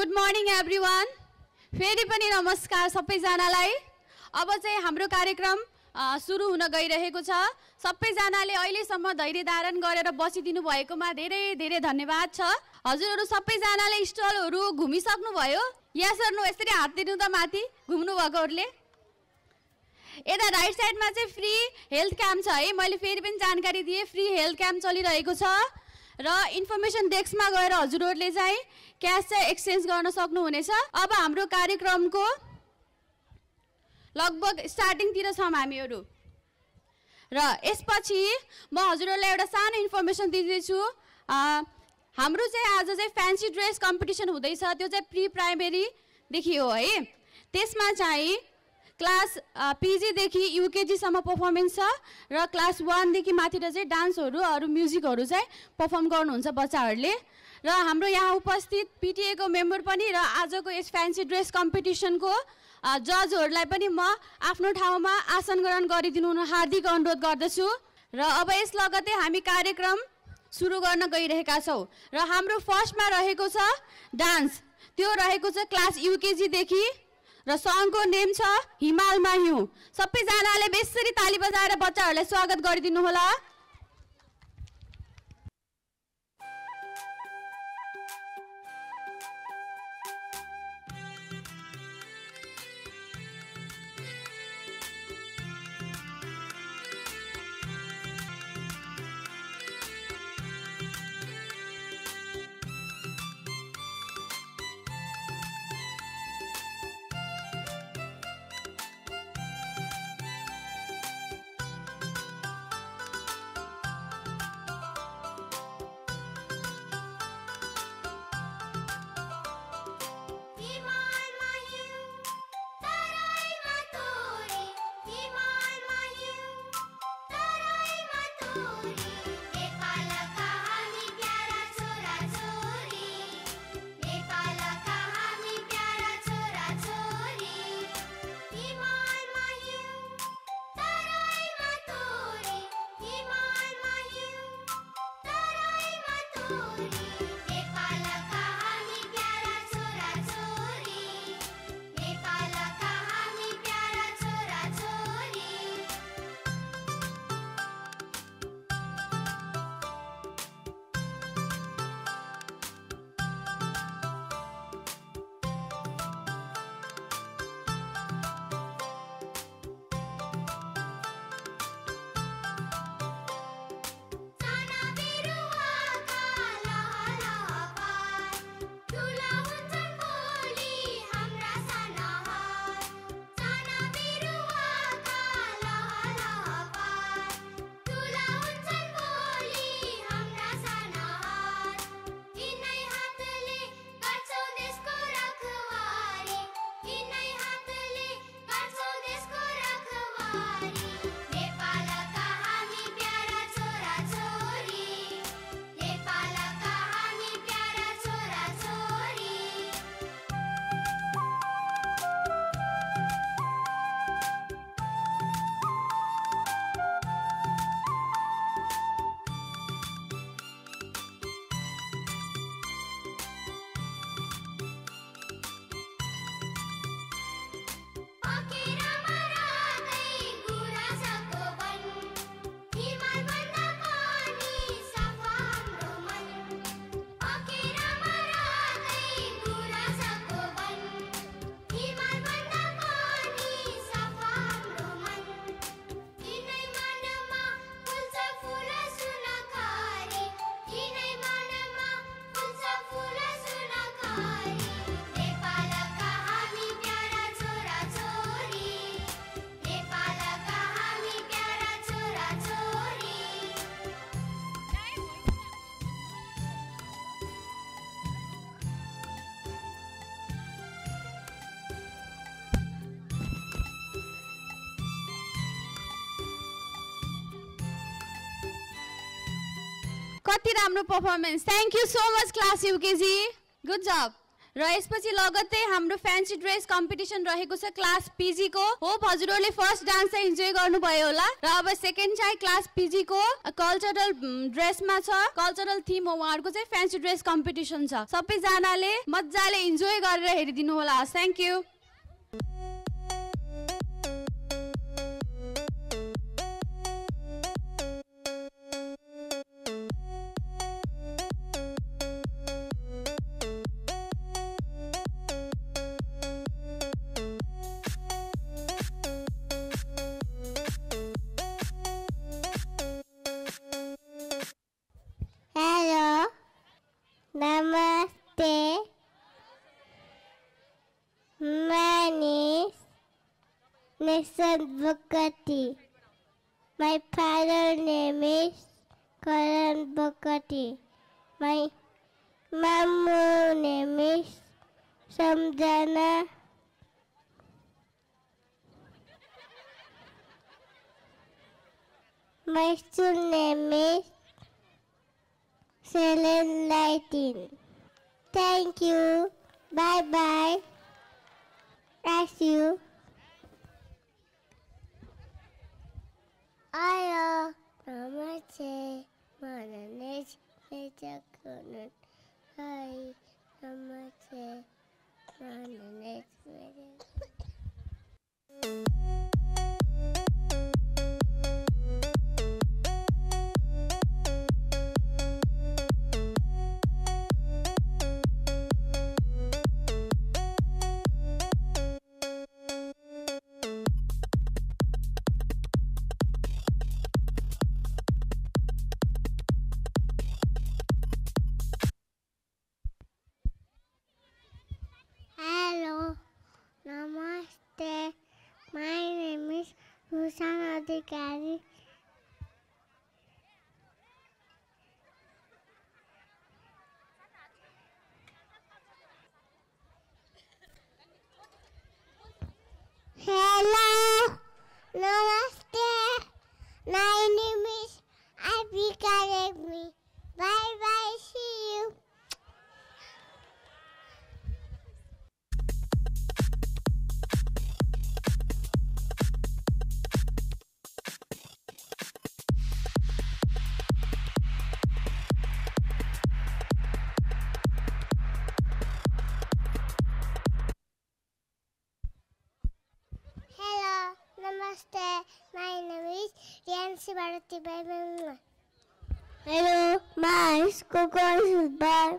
Good morning everyone. फेरि पनि नमस्कार सबैजनालाई। अब चाहिँ हाम्रो कार्यक्रम सुरु हुन गइरहेको छ। सबैजनाले अहिलेसम्म धैर्य धारण गरेर बसिदिनु भएकोमा धेरै धेरै धन्यवाद छ। हजुरहरू सबैजनाले स्टलहरू घुमिसक्नु भयो? यहाँ सर्नु, यसरी हात दिनु त माथि घुम्नु भएकोहरूले। यता राइट साइडमा चाहिँ फ्री हेल्थ क्याम्प छ है। मैले फेरि पनि जानकारी दिएँ, फ्री हेल्थ क्याम्प चलिरहेको छ र इन्फर्मेसन डेस्कमा गएर हजुरहरूले चाहिँ क्यास चाहिँ एक्सचेन्ज गर्न सक्नुहुनेछ। अब हाम्रो कार्यक्रमको लगभग स्टार्टिङतिर छौँ हामीहरू र यसपछि म हजुरहरूलाई एउटा सानो इन्फर्मेसन दिँदैछु। हाम्रो चाहिँ आज चाहिँ फ्यान्सी ड्रेस कम्पिटिसन हुँदैछ। त्यो चाहिँ प्री प्राइमेरीदेखि हो है। त्यसमा चाहिँ क्लास पिजीदेखि युकेजीसम्म पर्फर्मेन्स छ र क्लास 1 देखि माथिबाट चाहिँ डान्सहरू अरू म्युजिकहरू चाहिँ पर्फर्म गर्नुहुन्छ बच्चाहरूले। र हाम्रो यहाँ उपस्थित पिटिएको मेम्बर पनि र आजको यस फ्यान्सी ड्रेस कम्पिटिसनको जजहरूलाई पनि म आफ्नो ठाउँमा आसन ग्रहण गरिदिनु हार्दिक अनुरोध गर्दछु। र अब यस लगतै हामी कार्यक्रम सुरु गर्न गइरहेका छौँ र हाम्रो फर्स्टमा रहेको छ डान्स। त्यो रहेको छ क्लास युकेजीदेखि र सङको नेम छ हिमालमा हिउँ। सबैजनाले बेसरी ताली बजाएर बच्चाहरूलाई स्वागत गरिदिनु होला। कति राम्रो performance. Thank you so much class UKG, good job. र यसपछि लगत्तै हाम्रो फ्यान्सी ड्रेस कम्पिटिसन रहेको छ क्लास पिजी को। होप हजुरहरूले फर्स्ट डान्स चाहिँ इन्जोय गर्नुभयो होला र अब सेकेन्ड चाहिँ क्लास पिजी को कल्चरल ड्रेसमा छ। कल्चरल थीम हो उहाँहरूको चाहिँ फ्यान्सी ड्रेस कम्पिटिसन छ। सबैजनाले मजाले इन्जोय गरेर हेरिदिनु होला। Thank you. Namaste. My name is Nissan Bukati. My father's name is Karan Bukati. My mom's name is Samjana. My school name is Selen Lighting. Thank you. Bye bye. Thank you. Hello. Namaste. My name is Mejakunan. Hi. Namaste. My name is Mejakunan. Hello, Namaste. My name is Bhushan Adhikari. Hello, Namaste. My name is Abhika Regmi. Bye bye. See you. Hello, Namaste. My name is Riansi Bharati. Bye bye. Hello, my school is bye.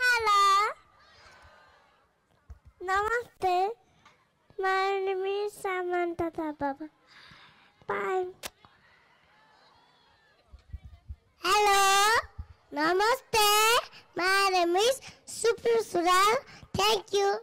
Hello. Namaste. My name is Samantha Baba. Bye. Hello. Namaste. My name is Super Sural. Thank you.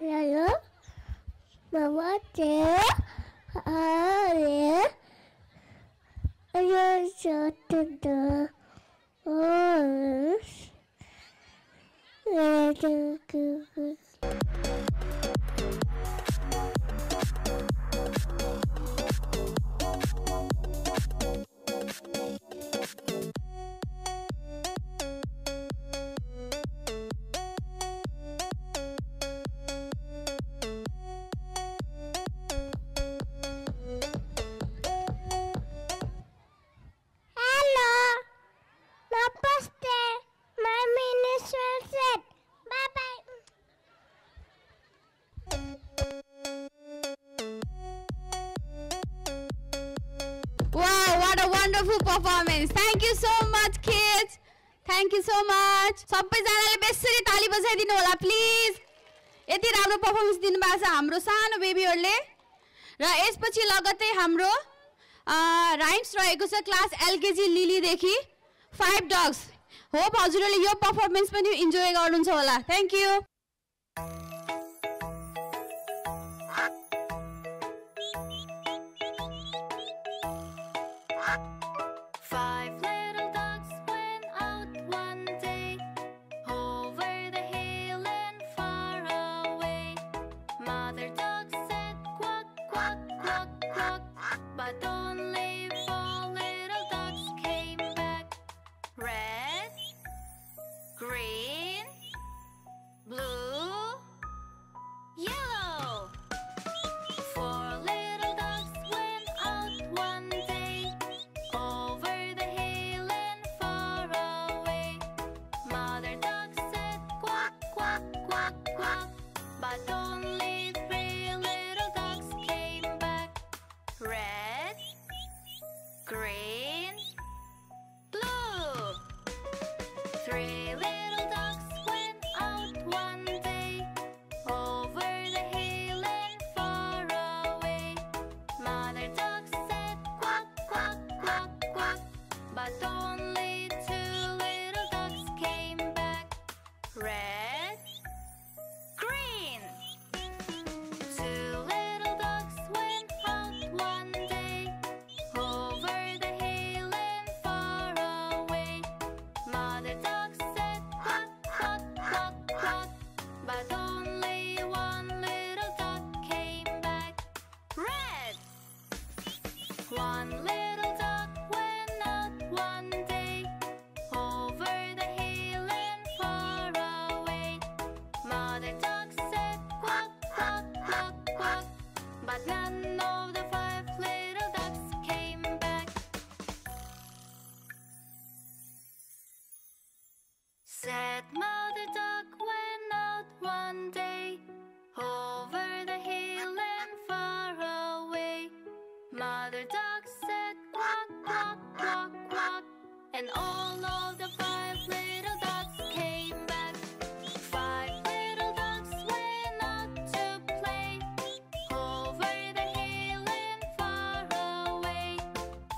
Hello. Namaste. I shot the horse. Hello. Namaste. My name is Wilson. Bye bye. Wow, what a wonderful performance. Thank you so much, kids. Thank you so much. सबैजनाले बेसरी ताली बजाइदिनु होला please. यति राम्रो performance दिनुभएको छ हाम्रो सानो बेबीहरुले। र यसपछि लगत्तै हाम्रो राइम्स रहेको छ क्लास एलकेजी लिलीदेखि 5 डग्स। होप हजुरहरूले यो पर्फर्मेन्स पनि इन्जोय गर्नुहुन्छ होला। Thank you. Said mother duck went out one day over the hill and far away. Mother duck said quack, quack, quack, quack, and all of the 5 little ducks came back. 5 little ducks went out to play over the hill and far away.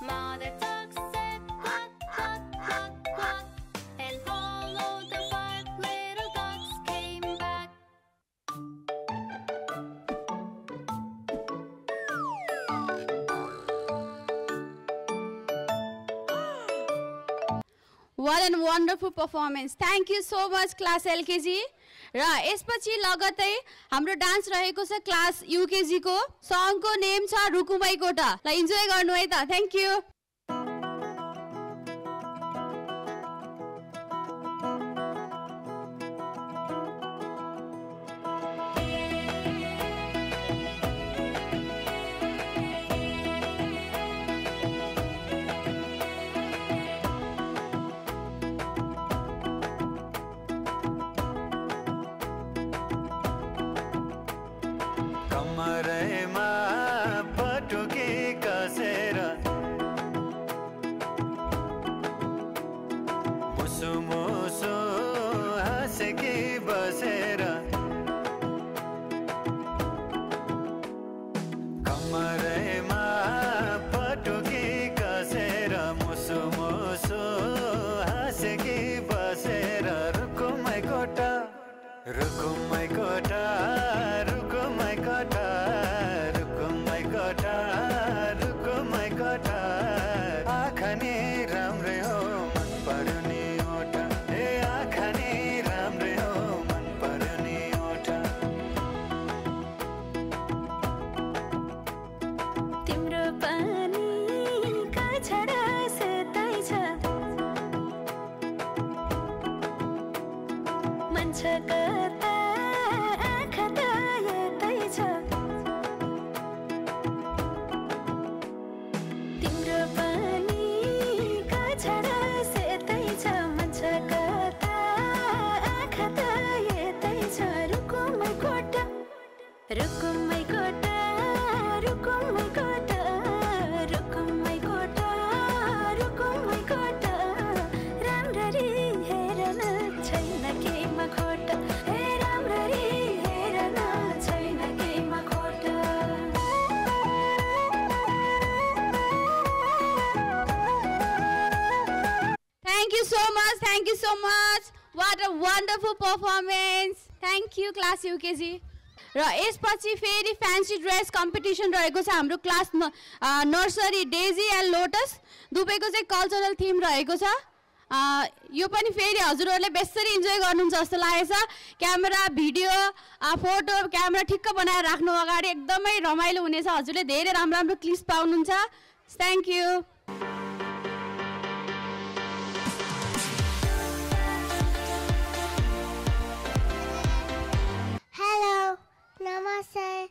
Mother duck said quack, quack, quack, quack, and all of the 5 little ducks came back. What a wonderful performance. Thank you so much class LKG. र यसपछि लगतै हाम्रो dance रहेको छ class UKG को। Song को name छ रुकुमाई कोटा। ल इन्जोय गर्नु है त। Thank you. कमरेमा पटुकी कसेर मुसु मुसु हाँसेकी बसेर कमरेमा पटुकी कसेर मुसु मुसु हाँसेकी बसेर रुकुमाई कोटा रुकुमाई कोटा रुकुमाई कोटा रुकुमाई कोटा रुकुमाई कोटा आँखा नि राम्रै हो मन पर्यो नि ओठा ए आँखा नि राम्रै हो मन पर्यो नि ओठा तिम्रो पानीका छडा सेतै छ मन छ कता आँखा त यतै छ तिम्रो पानीका छडा सेतै छ मन छ कता आँखा त यतै छ रुकुमाई कोटा रुकुमाई कोटा रुकुमाई कोटा रुकुमाई कोटा रुकुमाई कोटा राम्ररी हेर्न छैन केमा खोटा हे राम्ररी हेर्न छैन केमा खोटा thank you so much. What a wonderful performance. Thank you, class UKG. र यसपछि फेरि फ्यान्सी ड्रेस कम्पिटिसन रहेको छ हाम्रो class nursery Daisy and Lotus दुबईको चाहिँ कल्चरल थिम रहेको छ यो पनि फेरि हजुरहरूले बेसरी इन्जोय गर्नुहुन्छ जस्तो लागेछ क्यामेरा भिडियो फोटो क्यामेरा ठिक्क बनाएर राख्नु अगाडि एकदमै रमाइलो हुनेछ हजुरले धेरै राम्रो राम्रो क्लिप्स पाउनुहुन्छ thank you Hello, namaste.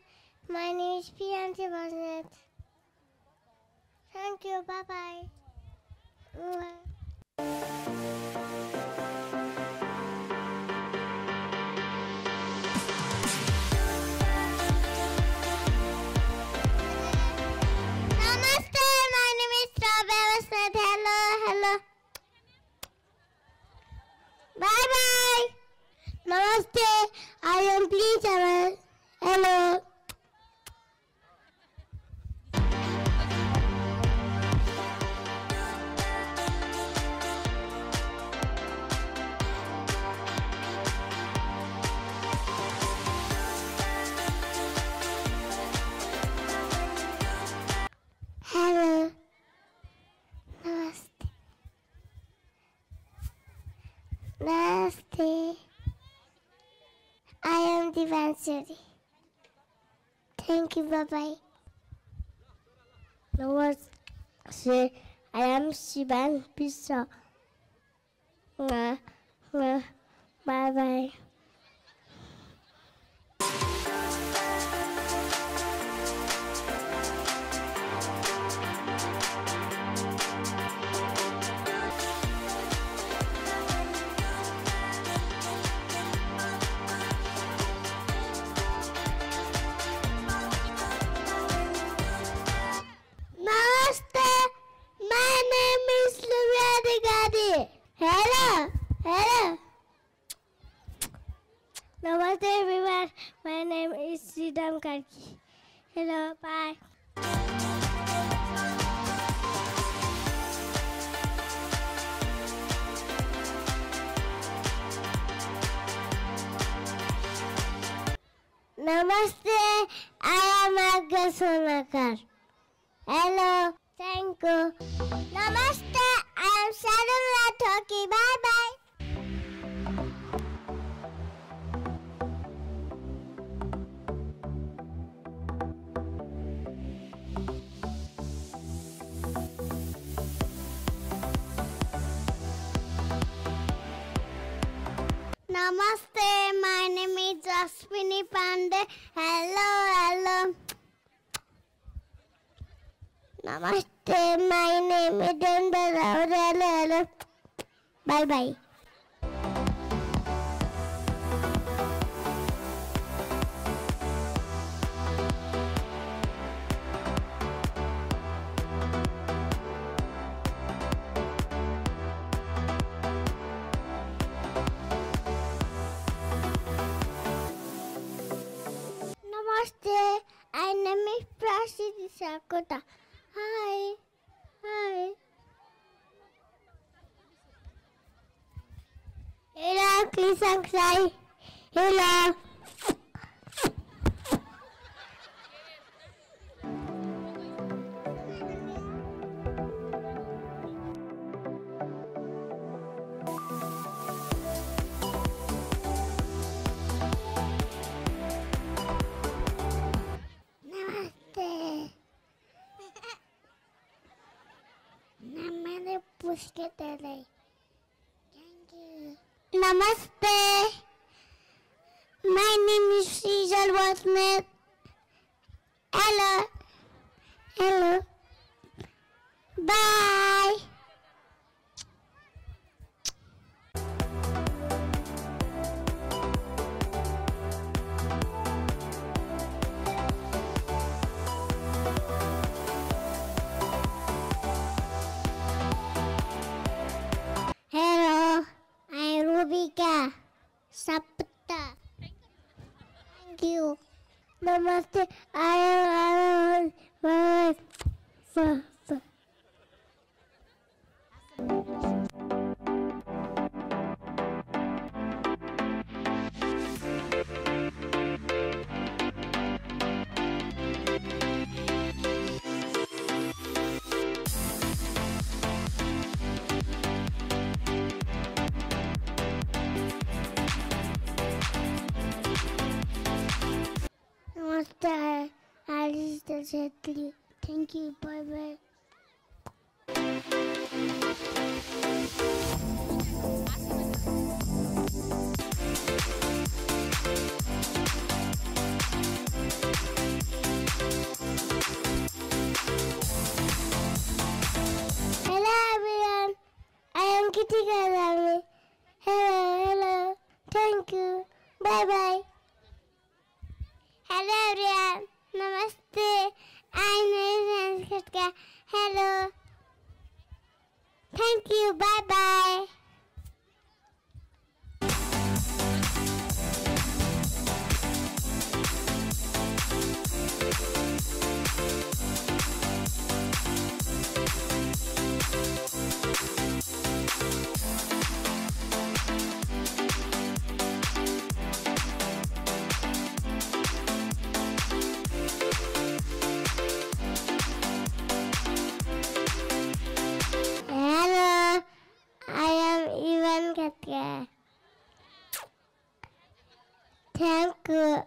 My name is Priyanti Basnet. Thank you. Bye bye. Namaste. My name is Rabia Basnet. Hello, hello. Bye bye. Namaste, I am Please. Hello. Hello. Namaste. Namaste. I am Divansari. Thank you, bye-bye. Namaste. I am Shivan Pisa. Bye-bye. Namaste. My name is Lumia Gadi. Hello. Hello. Namaste everyone. My name is Sridham Karki. Hello. Bye. Namaste. I am Agga Sonakar. Hello, thank you. Namaste, I am Sharon Rathoki. Bye bye. Namaste, my name is Jasmini Pandey. Hello, hello. Namaste, my name is Hello. Bye bye. Namaste, my name is Prasidi Sakota. Hi. Hi. Hello, Klisangsai. Hello. Namaste. Namane Pushkatale. Thank you. Namaste. My name is Srijal Wasmet. Hello. Hello. Bye. Hello, I'm Rubika Sapta. Thank you. Namaste. I am Mr. Shetty. Thank you. Bye-bye. Hello everyone. I am Kitty Kalami. Hello. Thank you. Bye-bye. Hello everyone. Namaste. I'm Namaste. Hello. Thank you. Bye-bye. Hello, I am Ivan Katya. Thank you.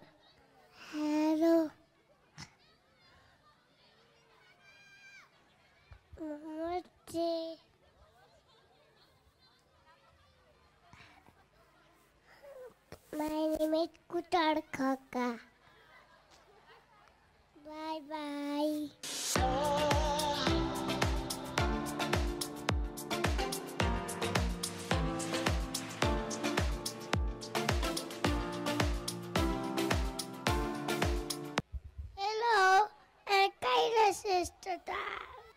Hello. Namaste. My name is Kutar Kaka. Bye-bye. Hello, and Kyla sister.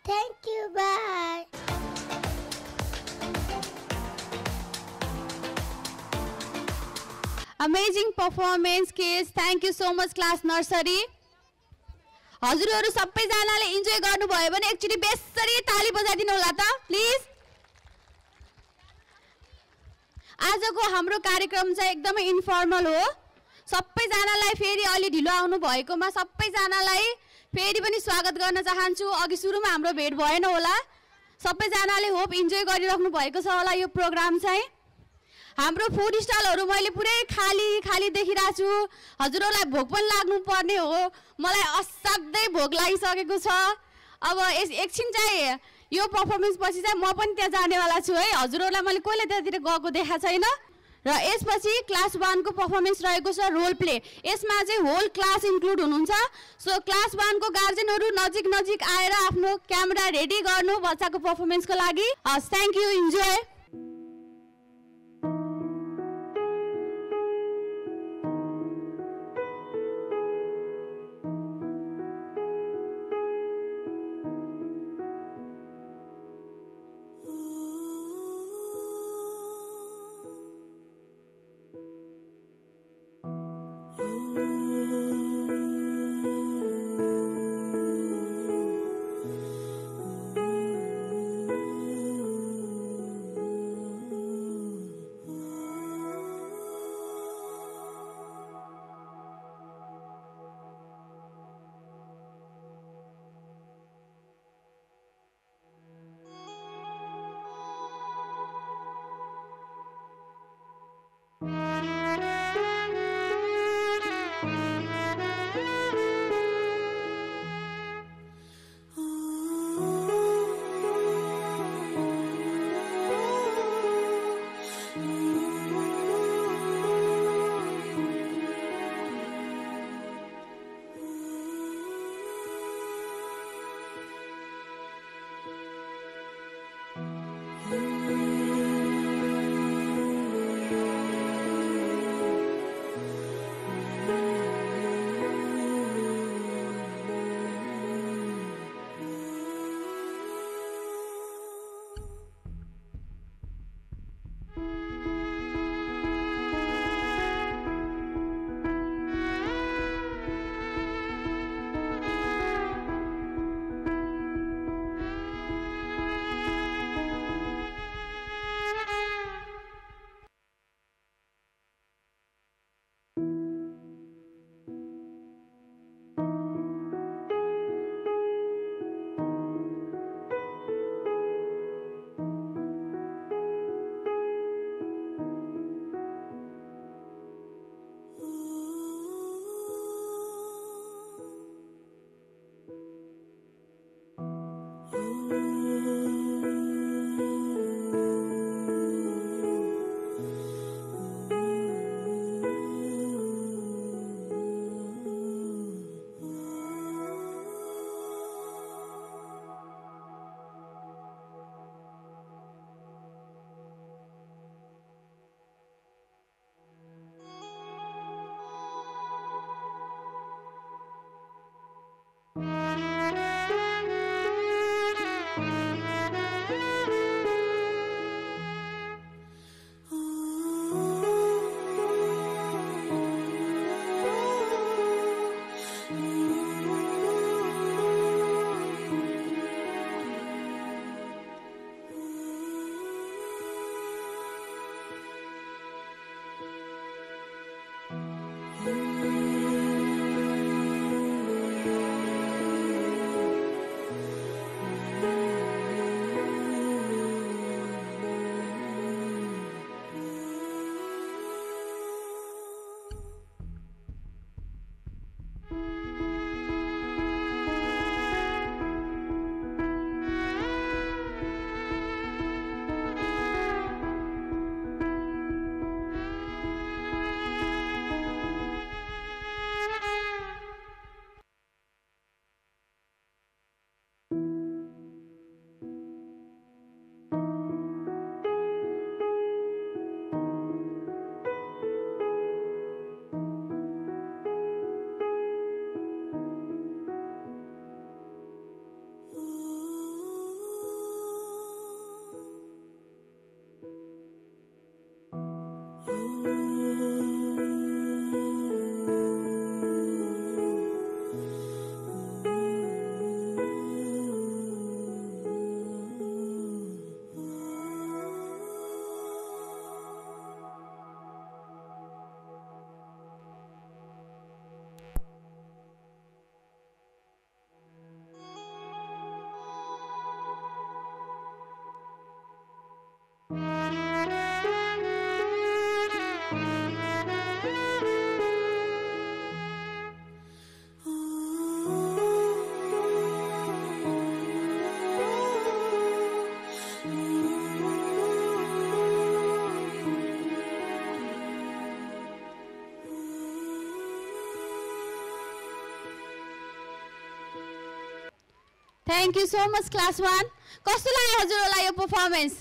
Thank you, bye. Amazing performance, kids. Thank you so much, class nursery. हजुरहरु सबैजनाले enjoy गर्नुभयो भने एकचोटी बेसरी ताली बजाइदिनु होला त please. आजको हाम्रो कार्यक्रम चाहिँ एकदमै इन्फर्मल हो। सबैजनालाई फेरि अलि ढिलो आउनु भएकोमा सबैजनालाई फेरि पनि स्वागत गर्न चाहन्छु। अघि सुरुमा हाम्रो भेट भएन होला। सबैजनाले होप इन्जोय गरिराख्नु भएको छ होला यो प्रोग्राम चाहिँ। हाम्रो फुड स्टलहरु मैले पुरै खाली देखिरहेको छु। हजुरहरुलाई भोक पनि लाग्नु पर्ने हो। मलाई असाध्यै भोक लागिसकेको छ। अब एकछिन चाहिँ यो परफर्मेन्स पछि चाहिँ म पनि त्यहाँ जानेवाला छु है। हजुरहरुलाई मैले कहिले त्यतिर गएको देखा छैन। र यसपछि क्लास 1 को परफर्मेन्स रहेको छ रोल प्ले। यसमा चाहिँ होल क्लास इन्क्लुड हुनुहुन्छ। सो क्लास 1 को गार्जियनहरु नजिक आएर आफ्नो क्यामेरा रेडी गर्नु बच्चाको परफर्मेन्सको लागि। Thank you, enjoy. Thank you so much class 1 कस्तो लाग्यो हजुरहरूलाई यो पर्फर्मेन्स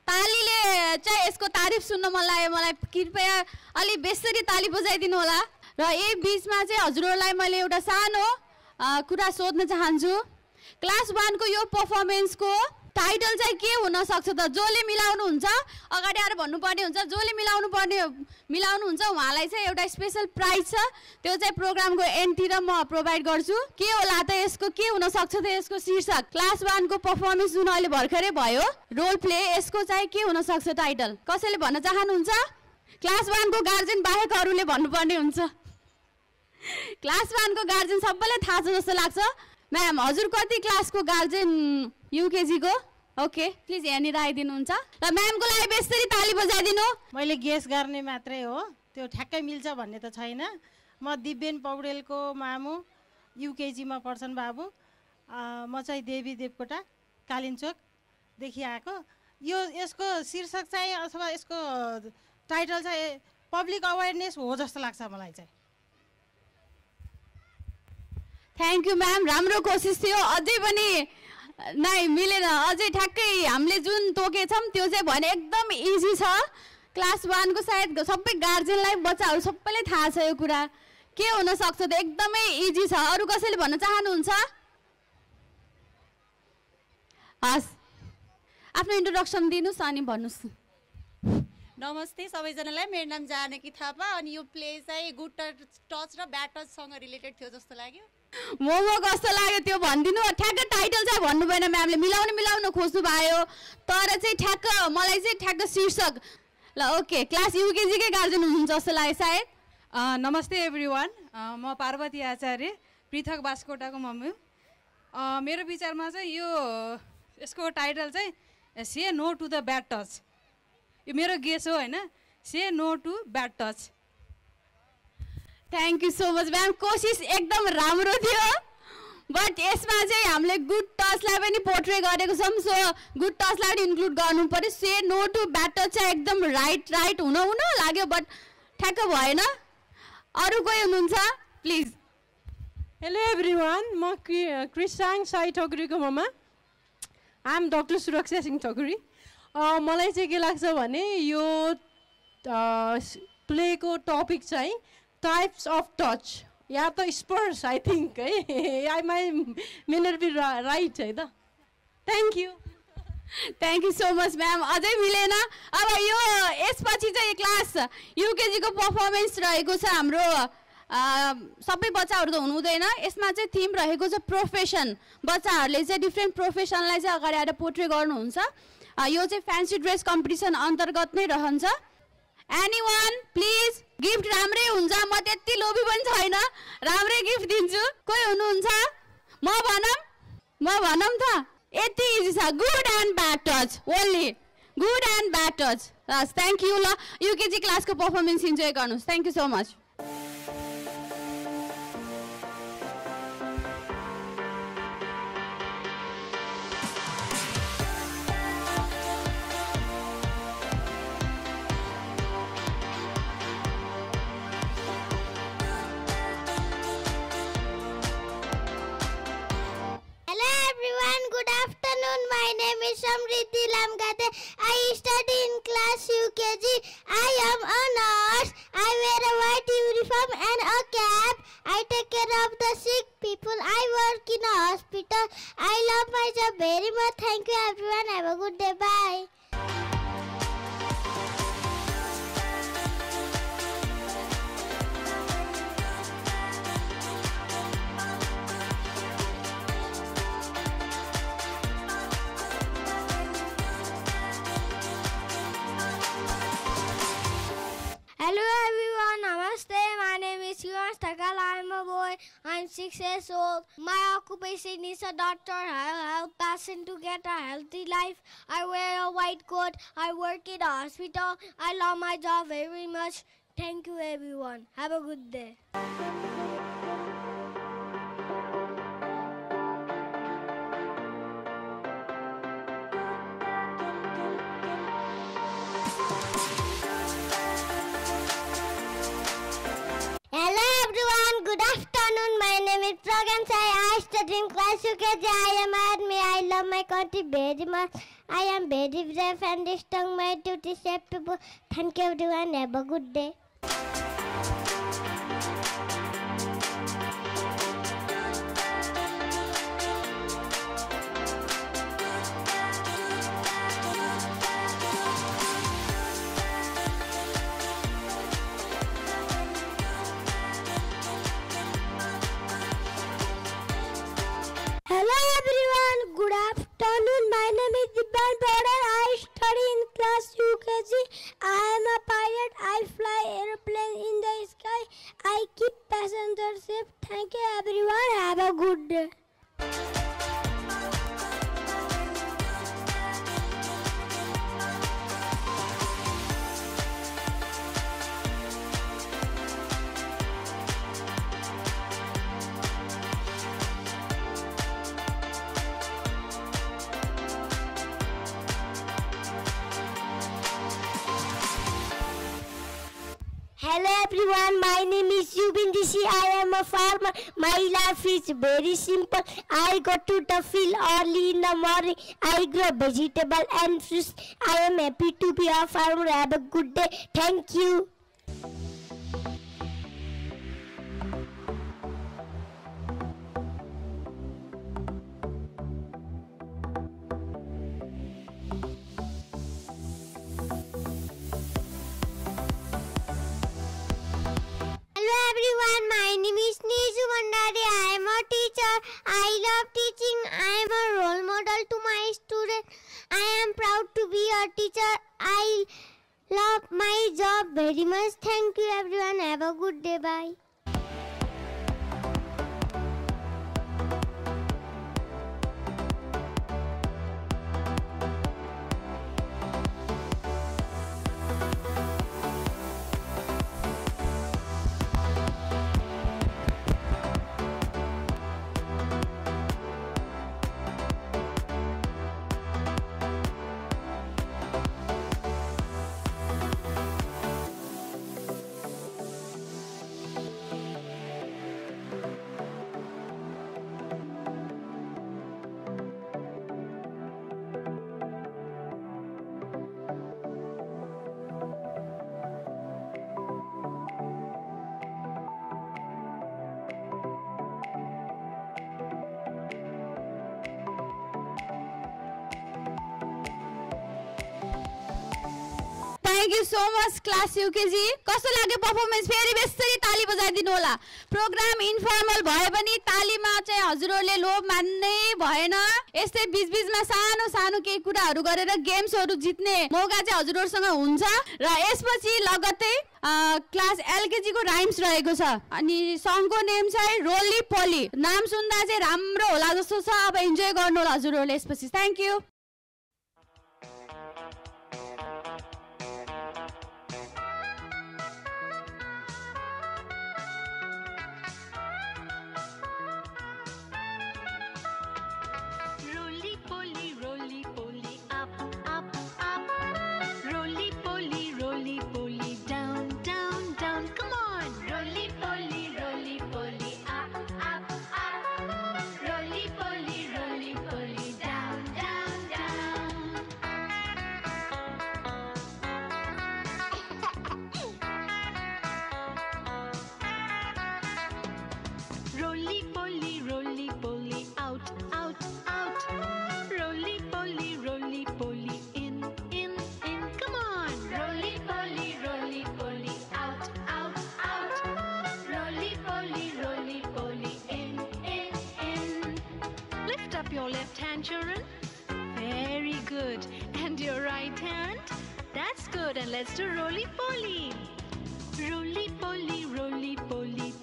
तालीले चाहिँ यसको तारिफ सुन्न मन लाग्यो मलाई कृपया अलि बेसरी ताली बजाइदिनु होला र यही बीचमा चाहिँ हजुरहरूलाई मैले एउटा सानो कुरा सोध्न चाहन्छु क्लास 1 को यो पर्फर्मेन्सको टाइटल चाहिँ के हुन सक्छ त जसले मिलाउनु हुन्छ अगाडि आएर भन्नुपर्ने हुन्छ जसले मिलाउनु हुन्छ उहाँलाई चाहिँ एउटा स्पेशल प्राइज छ त्यो चाहिँ प्रोग्रामको एन्डतिर म प्रोभाइड गर्छु के होला त यसको के हुन सक्छ त यसको शीर्षक क्लास 1 को पर्फर्मेन्स जुन अहिले भर्खरै भयो रोल प्ले यसको चाहिँ के हुन सक्छ टाइटल कसैले भन्न चाहनुहुन्छ क्लास 1 को गार्जियन बाहेक अरूले भन्नुपर्ने हुन्छ क्लास 1 को गार्जियन सबैलाई थाहा छ जस्तो लाग्छ म्याम हजुर कति क्लासको गार्जियन युकेजी को ओके प्लिज यहाँनिर आइदिनुहुन्छ र म्यामको लागि बेसरी ताली बजाइदिनु मैले गेस गर्ने मात्रै हो त्यो ठ्याक्कै मिल्छ भन्ने त छैन म दिव्यन पौडेलको मामु युकेजीमा पढ्छन् बाबु म चाहिँ देवी देवकोटा कालिन्चोकदेखि आएको यो यसको शीर्षक चाहिँ अथवा यसको टाइटल चाहिँ पब्लिक अवेरनेस हो जस्तो लाग्छ मलाई चाहिँ थ्याङ्क यू म्याम राम्रो कोसिस थियो अझै पनि नै मिलेन अझै ठ्याक्कै हामीले जुन तोकेछौँ त्यो चाहिँ भने एकदम इजी छ क्लास 1 को सायद सबै गार्जियनलाई बच्चाहरू सबैलाई थाहा छ यो कुरा के हुन सक्छ त एकदमै इजी छ अरू कसैले भन्न चाहनुहुन्छ हस् आफ्नो इन्ट्रोडक्सन दिनुस् अनि भन्नुस् नमस्ते सबैजनालाई मेरो नाम जानकी थापा अनि यो प्ले चाहिँ गुड टच र ब्याड टचसँग रिलेटेड थियो जस्तो लाग्यो मोमो कस्तो लाग्यो त्यो भनिदिनु ठ्याक्क टाइटल चाहिँ भन्नु भएन म्यामले मिलाउन खोज्नु भयो तर चाहिँ ठ्याक्क मलाई चाहिँ ठ्याक्क शीर्षक ल ओके क्लास युकेजीकै गार्जियन हुनुहुन्छ जस्तो लाग्यो सायद नमस्ते एभ्रिवान म पार्वती आचार्य पृथक बास्कोटाको मम्मी मेरो विचारमा चाहिँ यो यसको टाइटल चाहिँ say no to the bad touch यो मेरो गेस हो होइन say no to bad touch thank you so much ma'am कोसिस एकदम राम्रो थियो बट यसमा चाहिँ हामीले गुड टचलाई पनि पोर्ट्रे गरेको छौँ सो गुड टचलाई पनि इन्क्लुड गर्नु पऱ्यो से नो टु ब्याड टच चाहिँ एकदम राइट हुन लाग्यो बट ठ्याक्क भएन अरू कोही हुनुहुन्छ प्लिज हेलो एभ्रिवान म क्रिस्टाङ साई ठकुरीको ममा आइ एम डक्टर सुरक्षा सिंह ठकुरी मलाई चाहिँ के लाग्छ भने यो प्लेको टपिक चाहिँ टाइप्स अफ टच या त स्पर्श आई थिङ्क है I my may not be right है त thank you so much ma'am अझै मिलेन अब यो यसपछि चाहिँ क्लास युकेजीको पर्फर्मेन्स रहेको छ हाम्रो सबै बच्चाहरू त हुनुहुँदैन यसमा चाहिँ थिम रहेको छ प्रोफेसन बच्चाहरूले चाहिँ डिफ्रेन्ट प्रोफेसनलाई चाहिँ अगाडि आएर पोर्ट्रे गर्नुहुन्छ यो चाहिँ फ्यान्सी ड्रेस कम्पिटिसन अन्तर्गत नै रहन्छ एनीवन प्लिज गिफ्ट राम्रै हुन्छ म त्यति लोभी पनि छैन राम्रै गिफ्ट दिन्छु कोही हुनुहुन्छ म भनौँ त यति इजी छ good and bad touch only good and bad touch हस् थ्याङ्क यू ल युकेजी क्लासको पर्फर्मेन्स इन्जोय गर्नुहोस् thank you so much My name is Samriddhi Lamgate. I study in class UKG. I am a nurse. I wear a white uniform and a cap. I take care of the sick people. I work in a hospital. I love my job very much. Thank you everyone. Have a good day. Bye. Hello everyone, namaste. My name is Yuvan Stakal. I am a boy. I am 6 years old. My occupation is a doctor. I help patients to get a healthy life. I wear a white coat. I work in a hospital. I love my job very much. Thank you everyone. Have a good day. Hello everyone, good afternoon. My name is Pragan Sai. I study in class UKG. I am army. I love my country very much. I am very brave and strong. My duty save people. Thank you everyone. Have a good day. Hello everyone, good afternoon. My name is Dibban Powder. I study in class UKG. I am a pilot. I fly airplane in the sky. I keep passengers safe. Thank you everyone. Have a good day. Hello everyone, my name is Yubin Rishi. I am a farmer. My life is very simple. I go to the field early in the morning. I grow vegetable and fruits. I am happy to be a farmer. Have a good day. Thank you. Hello everyone, my name is Neesu Bandari. I am a teacher. I love teaching. I am a role model to my students. I am proud to be a teacher. I love my job very much. Thank you everyone. Have a good day. Bye. Thank you so much class UKG. कस्तो लाग्यो performance? फेरि बेसरी ताली बजाइदिनु होला. Programme informal भए पनि तालीमा चाहिँ हजुरहरूले लोभ मान्नै भएन. यस्तै बीचबीचमा सानो सानो केही कुराहरू गरेर गेम्सहरू जित्ने मौका चाहिँ हजुरहरूसँग हुन्छ. र यसपछि लगत्तै क्लास एलकेजी को राइम्स रहेको छ. अनि सङको नेम चाहिँ रोली पोली. नाम सुन्दा चाहिँ राम्रो होला जस्तो छ. अब इन्जोय गर्नु होला हजुरहरूले यसपछि. Thank you. Your left hand, children. Very good. And your right hand. That's good. And let's do roly-poly. Roly-poly,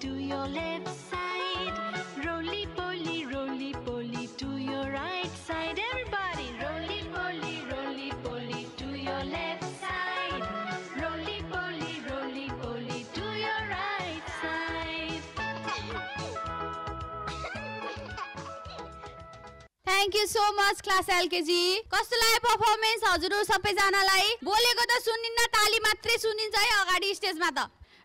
to your left side. Roly-poly, to your right side. Everybody, roly-poly, to your left side. Roly-poly, to your right side. Thank you so much class LKG. कस्तो लाग्यो performance हजुरहरु सबैजनालाई? बोलेको त सुनिन्न, ताली मात्रै सुनिन्छ है अगाडि स्टेजमा त.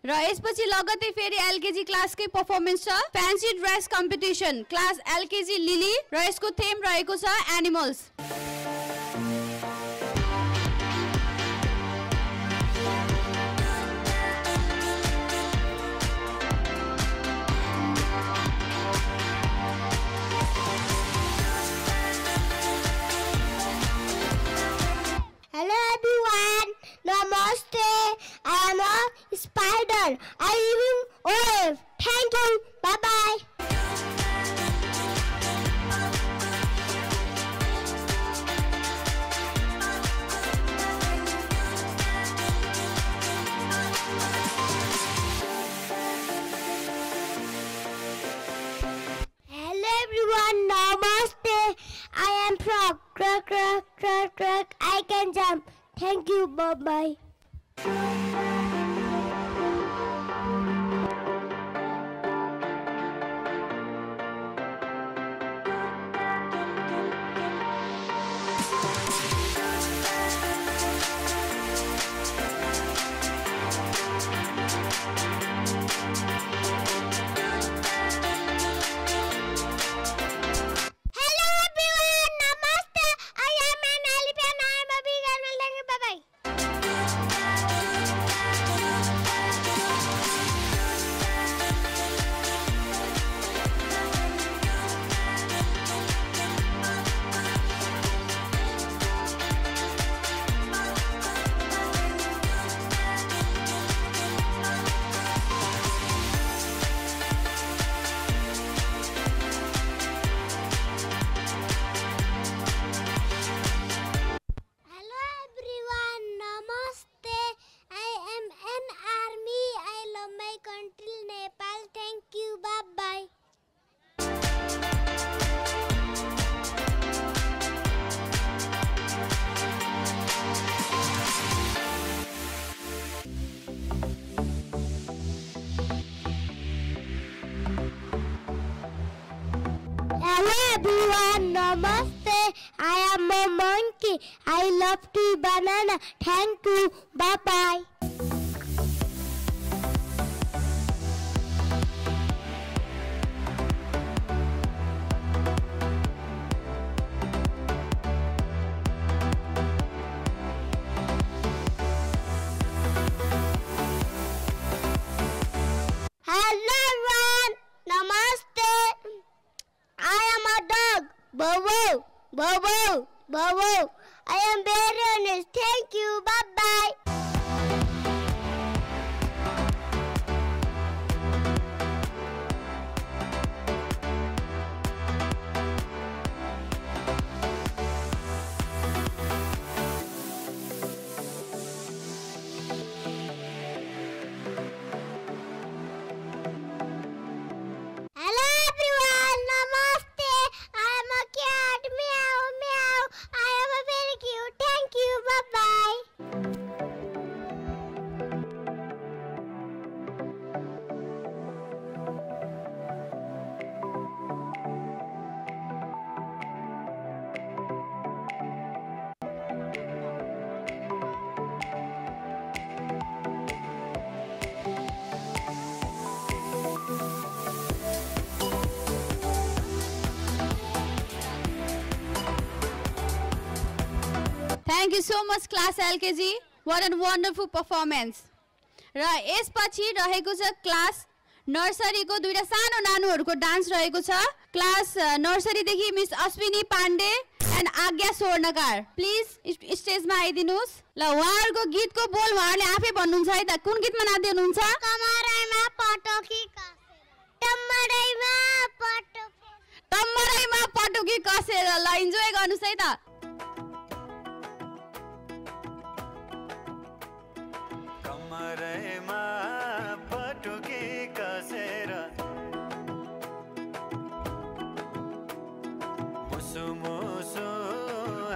र यसपछि लगत्तै फेरि एलकेजी क्लासकै पर्फर्मेन्स छ fancy dress competition class LKG lily र यसको थीम रहेको छ animals Hello everyone, Namaste. I am a spider. I live in Wave. Thank you. Bye bye. Hello everyone, Namaste. I am frog. Crack, crack, crack, crack. I can jump. Thank you. Bye bye. Hello everyone, Namaste. I am an elephant. I am a big animal. Thank you. Bye bye. Hello everyone, Namaste. I am an army. I love my country Nepal. Thank you. Bye bye. Hello everyone, Namaste. I am a monkey. I love to eat banana. Thank you. Bye bye. Hello everyone, Namaste. I am a dog. Bow wow, bow wow, bow wow. I am very honest. Thank you. Bye bye. Hello everyone, Namaste. I am a cat. Meow, meow. I am a very cute. Thank you. Bye bye. Thank you so much class LKG. What a wonderful performance. र यसपछि रहेको छ class नर्सरीको दुईटा सानो नानुहरूको dance रहेको छ class नर्सरीदेखि miss Ashwini Pandey and Agya Swarnkar please स्टेजमा आइदिनुहोस् ल उहाँहरूको गीतको बोल उहाँहरूले आफै भन्नुहुन्छ है त कुन गीतमा नाच्दै हुनुहुन्छ कमरैमा पटोकी तम्मरैमा पटुकी कसेर ल इन्जोय गर्नुहोस् है त कमरैमा पटुकी कसेर मुसु मुसु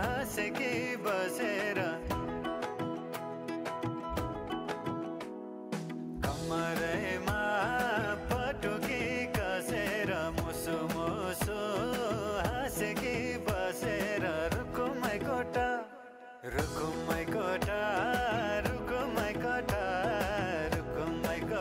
हाँसेकी बसेर कमरैमा पटुकी कसेर मुसु मुसु हाँसेकी बसेर रुकुमै कोटा रुकुमै कोटा रुकुमै कोटा रुकुमै कोटा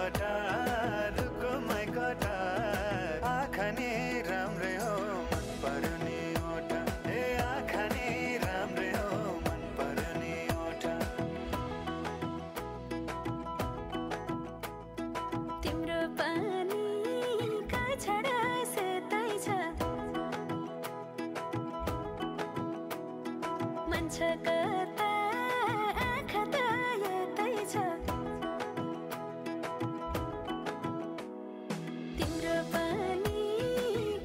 मन छ कता आँखा त यतै छ तिम्रो पनि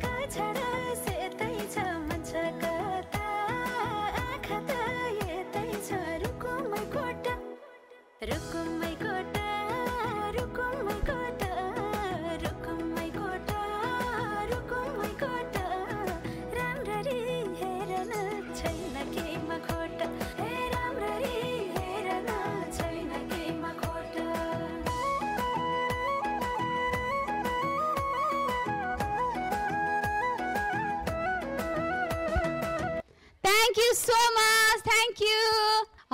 कछडा सेतै छ मन छ कता आँखा त यतै छ रुकुमै कोटा रुकुमै कोटा रुकुमै कोटा रुकुमै कोटा रुकुमै कोटा राम्ररी हेर्न छैन केहीमा खोटा हे राम्ररी हेर्न छैन केहीमा खोटा thank you so much thank you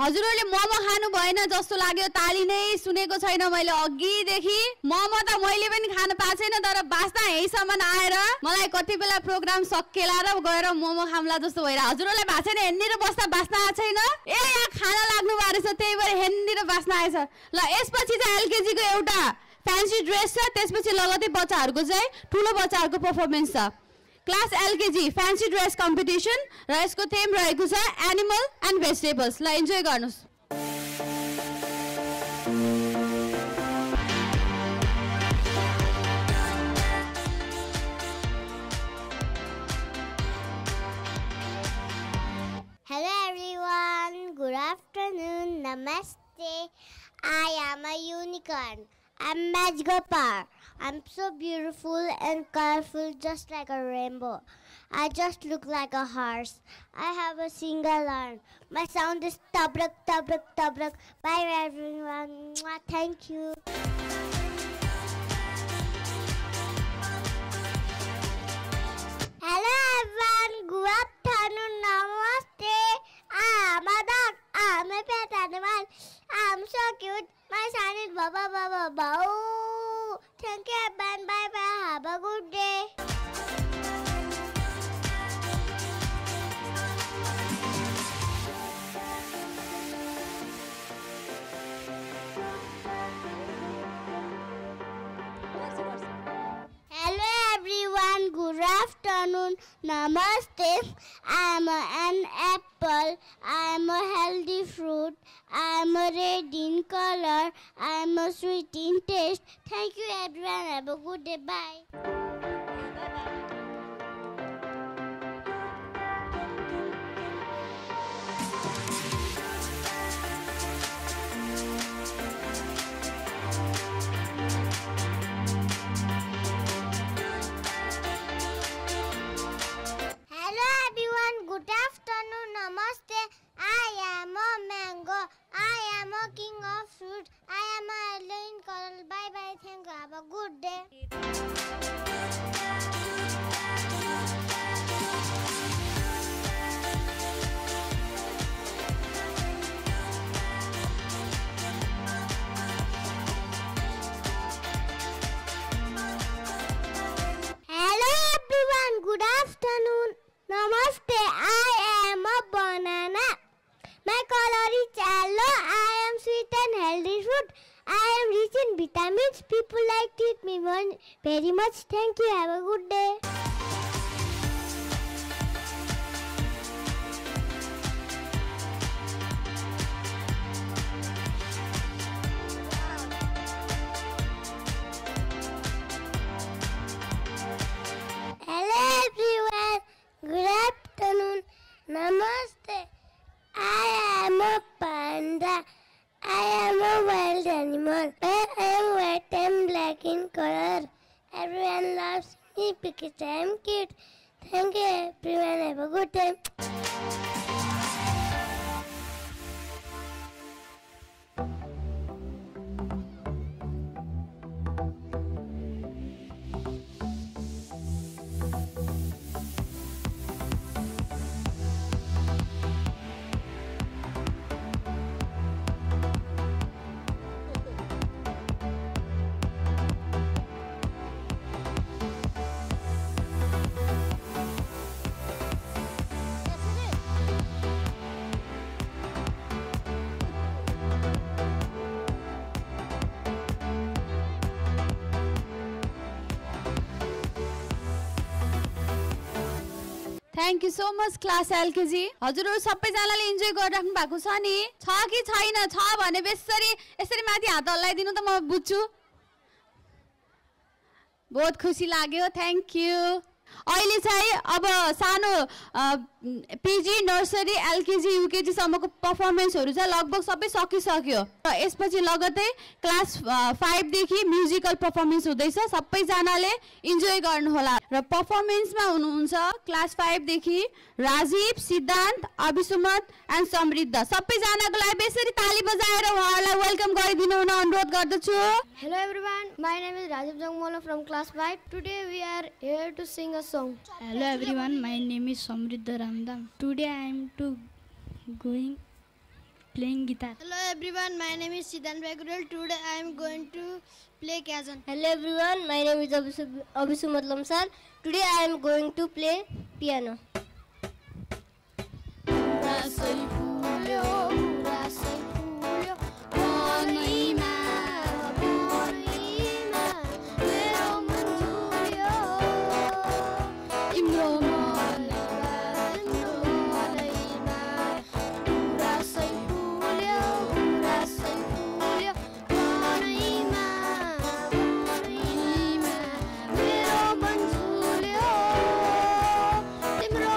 हजुरहरूले मोमो खानु भएन जस्तो लाग्यो ताली नै सुनेको छैन मैले अघिदेखि मोमो त मैले पनि खान पाएको छैन तर बास्ता यहीसम्म आएर मलाई कति बेला प्रोग्राम सकेला र गएर मोमो खाम्ला जस्तो भएर हजुरहरूलाई भएको छैन हेर्नेर बस्दा बास्ना आएको छैन ए यहाँ खाना लाग्नु भएको रहेछ त्यही भएर हेर्नेर बास्ना आएछ ल यसपछि चाहिँ एलकेजीको एउटा फ्यान्सी ड्रेस छ त्यसपछि लगतै बच्चाहरूको चाहिँ ठुलो बच्चाहरूको पर्फर्मेन्स छ class LKG fancy dress competition र यसको थीम रहेको छ एनिमल एन्ड भेजिटेबल्स ल इन्जोय गर्नुहोस् Hello everyone, good afternoon, namaste. I am a unicorn. I'm magical power. I'm so beautiful and colorful just like a rainbow. I just look like a horse. I have a single arm. My sound is tabruk, tabruk, tabruk. Bye everyone. Mwah, thank you. Hello everyone, good afternoon, namaste. I'm a dog, I'm a pet animal. I'm so cute, my son is Baba Baba Bau. Thank you everyone, bye bye, have a good day. Hello everyone, good afternoon, namaste. I am an apple, I am a healthy fruit, I am a red in color, I am a sweet in taste. Thank you everyone, have a good day, bye. Hello everyone, good afternoon, namaste. I am a mango, I am a king of fruit, I am a yellow in color. Bye bye, thank you, have a good day. Hello everyone, good afternoon, namaste. I am a banana. My color is yellow. I am sweet and healthy fruit. I am rich in vitamins. People like to eat me very much. Thank you. Have a good day. Hello everyone. Good afternoon. Namaste. I am a panda. I am a wild animal. I am white and black in color. Everyone loves me because I am cute. Thank you everyone. Have a good time. Thank you so much class LKG. हजुरहरू सबैजनाले enjoy गरिराख्नु भएको छ नि? छ कि छैन? छ भने यसरी माथि हात हल्लाइदिनु त म बुझ्छु। बहुत खुसी लाग्यो, थ्याङ्क यू। अहिले चाहिँ अब सानो पिजी नर्सरी एलकेजी युकेजी सम्मको पर्फर्मेन्सहरू चाहिँ लगभग सबै सकिसक्यो र यसपछि लगतै क्लास 5 देखि म्युजिकल पर्फर्मेन्स हुँदैछ। सबैजनाले इन्जोय गर्नुहोला र पर्फर्मेन्समा हुनुहुन्छ क्लास 5 देखि राजीव, सिद्धान्त, अभिसुमत एन्ड समृद्ध। सबैजनाको लागि यसरी ताली बजाएर उहाँहरूलाई वेलकम गरिदिनु हुन अनुरोध गर्दछु। Hello everyone, my name is Rajiv Jangmola from class 5. Today we are here to sing a song. Hello everyone, my name is Samriddha Ramdam. Today I am playing guitar. Hello everyone, my name is Siddhant Bagurel. Today I am going to play kazan. Hello everyone, my name is Abhisumat Lamsar. Today I am going to play piano. तिम्रो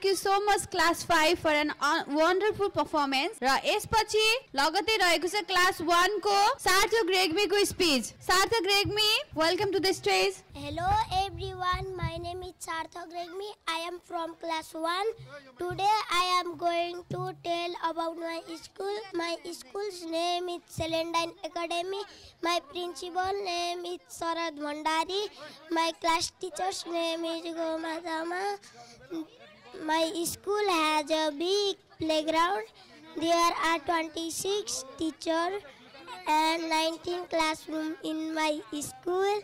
Thank you so much class 5 for an wonderful performance. र यसपछि लगतै रहेको छ class 1 को सार्थक रेग्मी को speech. Sarthak Regmi, welcome to the stage. Hello everyone, my name is Sarthak Regmi. I am from class 1. Today I am going to tell about my school. My school's name is Celendine Academy. My principal name is Sarad Bhandari. My class teacher's name is Gomadama. My school has a big playground. There are 26 teachers and 19 classrooms in my school.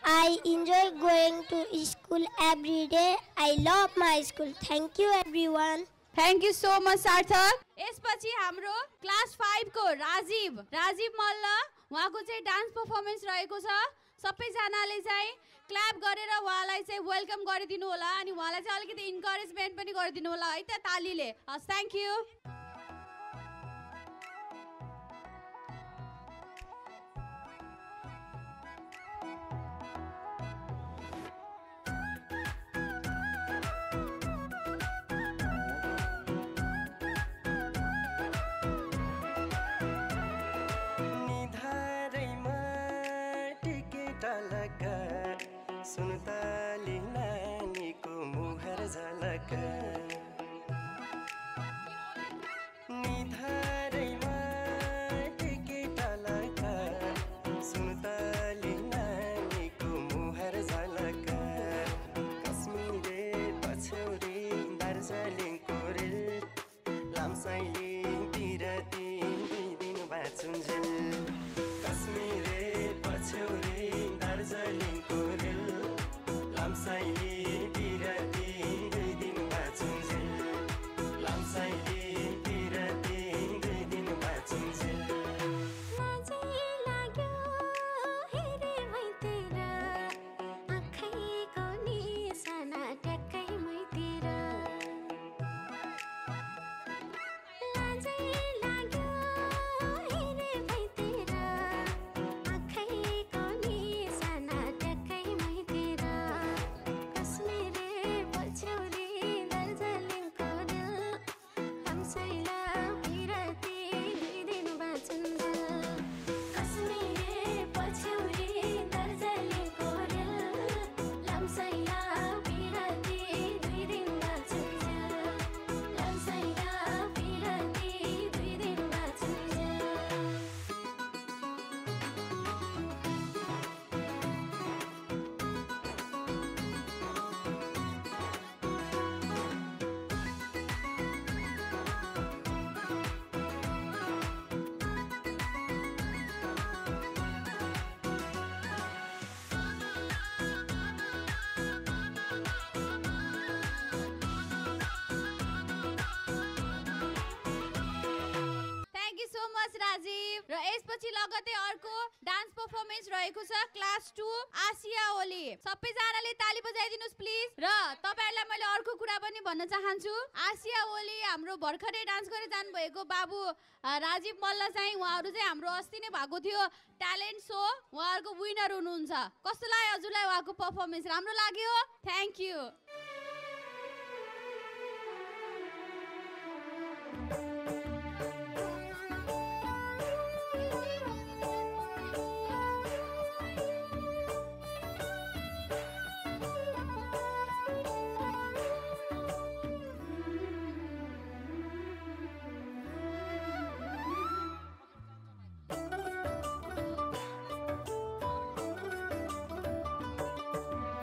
I enjoy going to school every day. I love my school. Thank you everyone. Thank you so much Sarthak. यसपछि हाम्रो class 5 को राजीव मल्ल उहाँको चाहिँ dance performance रहेको छ. सबैजनाले चाहिँ clap गरेर उहाँलाई चाहिँ वेलकम गरिदिनु होला अनि उहाँलाई चाहिँ अलिकति इन्करेजमेन्ट पनि गरिदिनु होला है त तालीले. Thank you. सुनताली नानीको मुहर झलक निधारैमा टिकेट लगा सुनताली नानीको मुहर झलक कश्मीरे पछौरी दार्जिलिङको रेल लामसाइले बिरती दिन बाँचुन्जेल कश्मीरे पछौरी दार्जिलिङको रेल लामसाइले बिरती दुई दिन बाँचुन्जेल लामसाइले बिरती दुई दिन बाँचुन्जेल लाजै लाग्यो हेरे मैतिर आँखैको निशाना ट्याक्कै मैतिर लाजै लाग्यो हेरे मैतिर आँखैको निशाना ट्याक्कै मैतिर कश्मीरे पछौरी दार्जिलिङको रेल लामसाइला बिरती दुई दिन बाँचुन्जेल कश्मीरे पछौरी दार्जिलिङको रेल लामसाइला बिरती दुई दिन बाँचुन्जेल लामसाइला बिरती दुई दिन बाँचुन्जेल. Thank you so much Rajiv. र यसपछि लगतै अर्को डान्स परफर्मेन्स रहेको छ क्लास 2 आसिया ओली. सबैजनाले ताली बजाइदिनुस् प्लिज. र तपाईहरुलाई मैले अर्को कुरा पनि भन्न चाहन्छु. आसिया ओली हाम्रो भर्खरै डान्स गरेर जानु भएको बाबु राजीव मल्ल चाहिँ उहाँहरु चाहिँ हाम्रो अस्ति नै भएको थियो ट्यालेन्ट शो. उहाँहरुको विनर हुनुहुन्छ. कस्तो लाग्यो हजुरलाई उहाँको परफर्मेन्स? राम्रो लाग्यो? Thank you.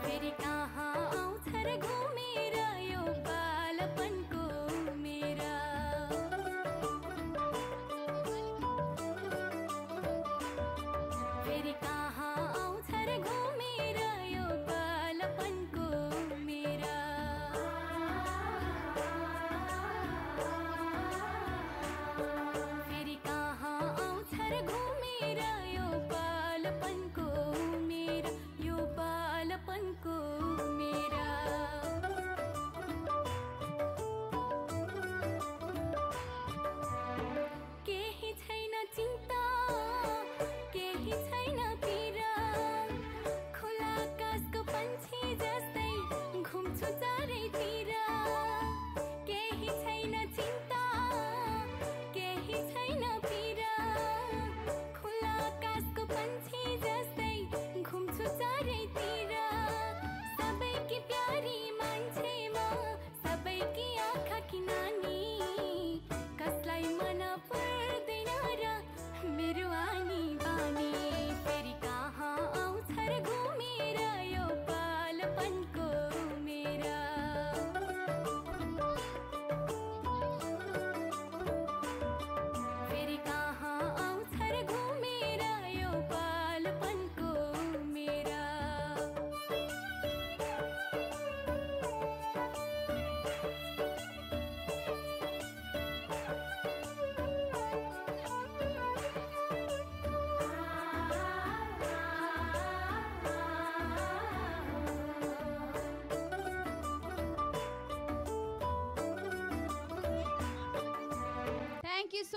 फेरि कहाँ आउँछ र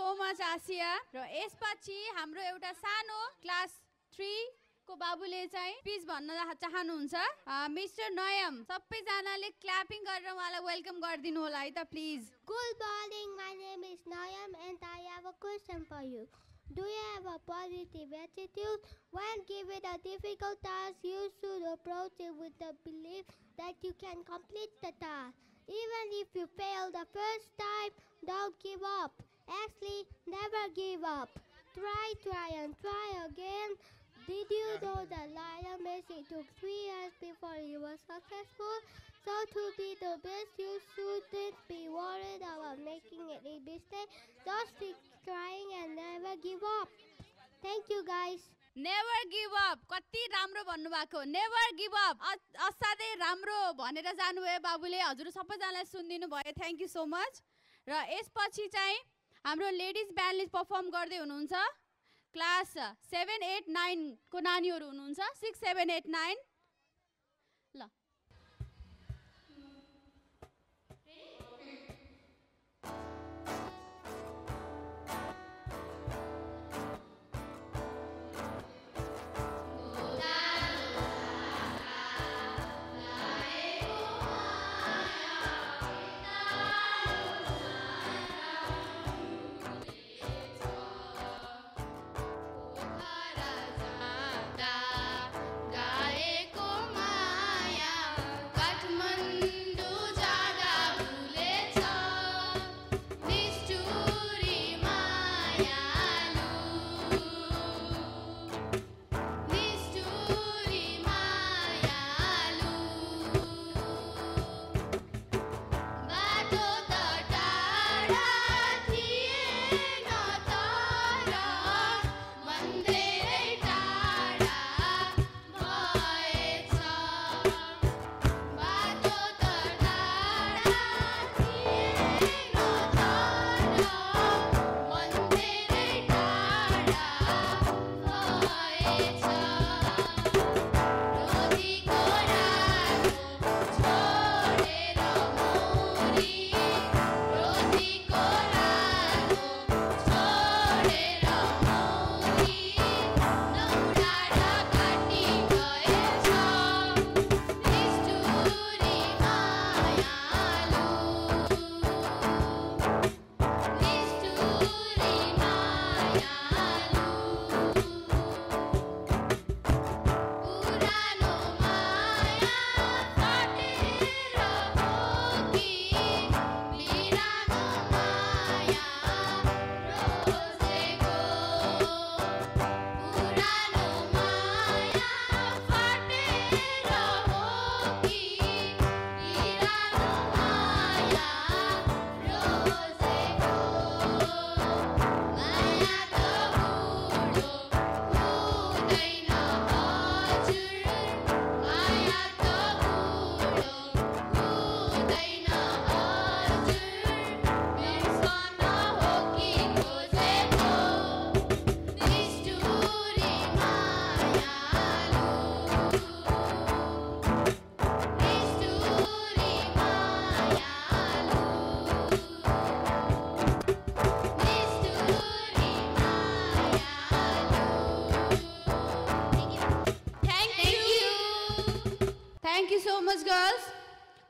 सो मच आसिया। र यसपछि हाम्रो एउटा सानो क्लास 3 को बाबुले चाहिँ प्लिज भन्न चाहनुहुन्छ। मिस्टर नयम, सबैजनाले क्ल्यापिङ गरेर उहाँलाई वेलकम गरिदिनु होला है त please. Good morning, my name is Nayam and I have a question for you. Do you have a positive attitude? When given a difficult task, you should approach it with the belief that you can complete the task. Even if you fail the first time, don't give up. Actually, never give up. Try and try again. Did you know that Lionel Messi took 3 years before he was successful? So to be the best, you shouldn't be worried about making any mistake. Just keep trying and never give up. Thank you guys. Never give up. कति राम्रो भन्नुभएको। Never give up. असाध्यै राम्रो भनेर जानुभयो बाबुले। हजुर सबैजनालाई सुनिदिनु भयो। Thank you so much. र यसपछि चाहिँ हाम्रो लेडिज ब्यान्डले परफर्म गर्दै हुनुहुन्छ। क्लास 7, 8, 9 को नानीहरू हुनुहुन्छ। 6, 7, 8, 9 ल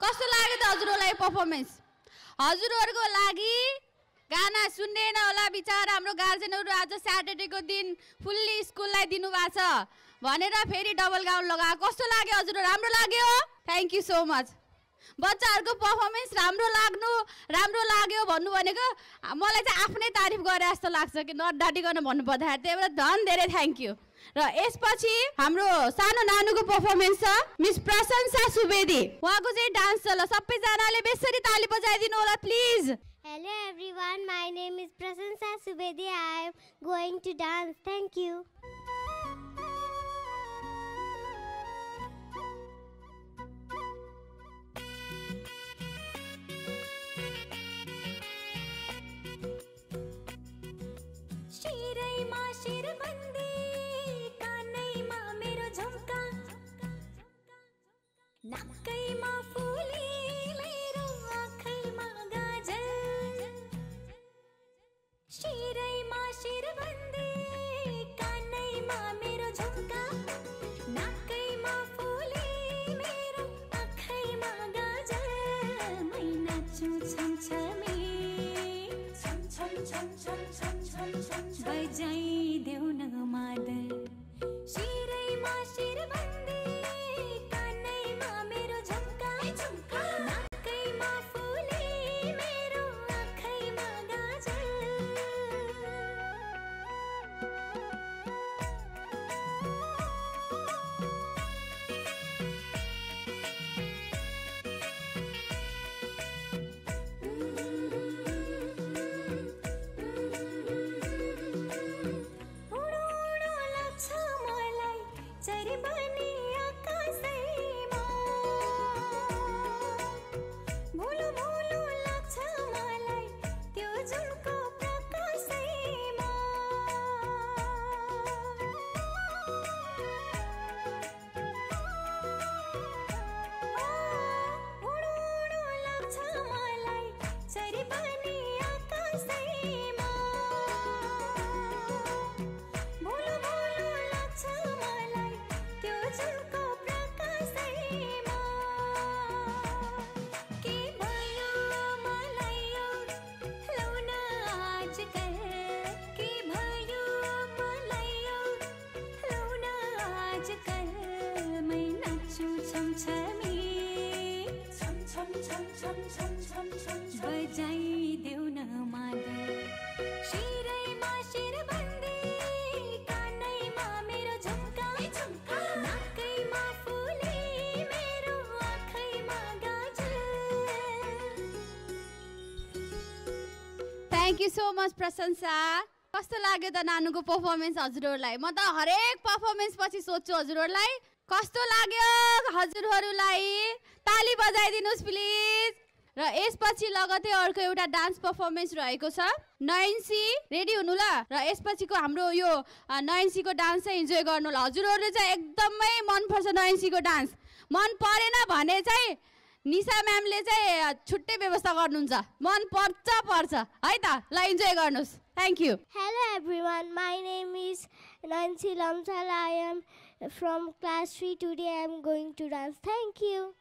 कस्तो लाग्यो त हजुरहरूलाई परफर्मेन्स? हजुरहरूको लागि गाना सुन्दैन होला बिचारा हाम्रो गार्जेनहरू आज स्याटरडेको दिन फुल्ली स्कुललाई दिनुभएको छ भनेर फेरि डबल गाउन लगाएको। कस्तो लाग्यो हजुर? राम्रो लाग्यो? Thank you so much. बच्चाहरूको पर्फर्मेन्स राम्रो लाग्यो भन्नु भनेको मलाई चाहिँ आफ्नै तारिफ गरे जस्तो लाग्छ कि नडाटिकन भन्नु पर्दाखेरि। त्यही भएर धन धेरै थ्याङ्क यू। र यसपछि हाम्रो सानो नानुको पर्फर्मेन्स छ, मिस प्रशंसा सुवेदी। उहाँको चाहिँ डान्स छ। ल सबैजनाले बेसरी ताली बजाइदिनु होला please. Hello everyone, my name is Prasansa Subedi. I am going to dance. Thank you. नाकैमा फुली मेरो आँखैमा गाजल बजाइदेऊ न मादल शिरैमा शिरबन्दी कानैमा मेरो झुम्का नाकैमा फुली मेरो आँखैमा गाजल थ्याङ्क यू सो मच प्रशंसा कस्तो लाग्यो त नानुको पर्फर्मेन्स हजुरहरूलाई म त हरेक पर्फर्मेन्स पछि सोध्छु हजुरहरूलाई कस्तो लाग्यो हजुरहरूलाई ताली बजाइदिनुहोस् प्लिज र यसपछि लगतै अर्को एउटा डान्स पर्फर्मेन्स रहेको छ नयन्सी रेडी हुनु ल र यसपछिको हाम्रो यो नयन्सीको डान्स चाहिँ इन्जोय गर्नु ल हजुरहरूले चाहिँ एकदमै मनपर्छ नयन्सीको डान्स मन परेन भने चाहिँ निशा म्यामले चाहिँ छुट्टै व्यवस्था गर्नुहुन्छ मन पर्छ है त ल इन्जोय गर्नुहोस् thank you Hello everyone, my name is Nancy Lamsal. I am from class 3. Today I am going to dance. Thank you.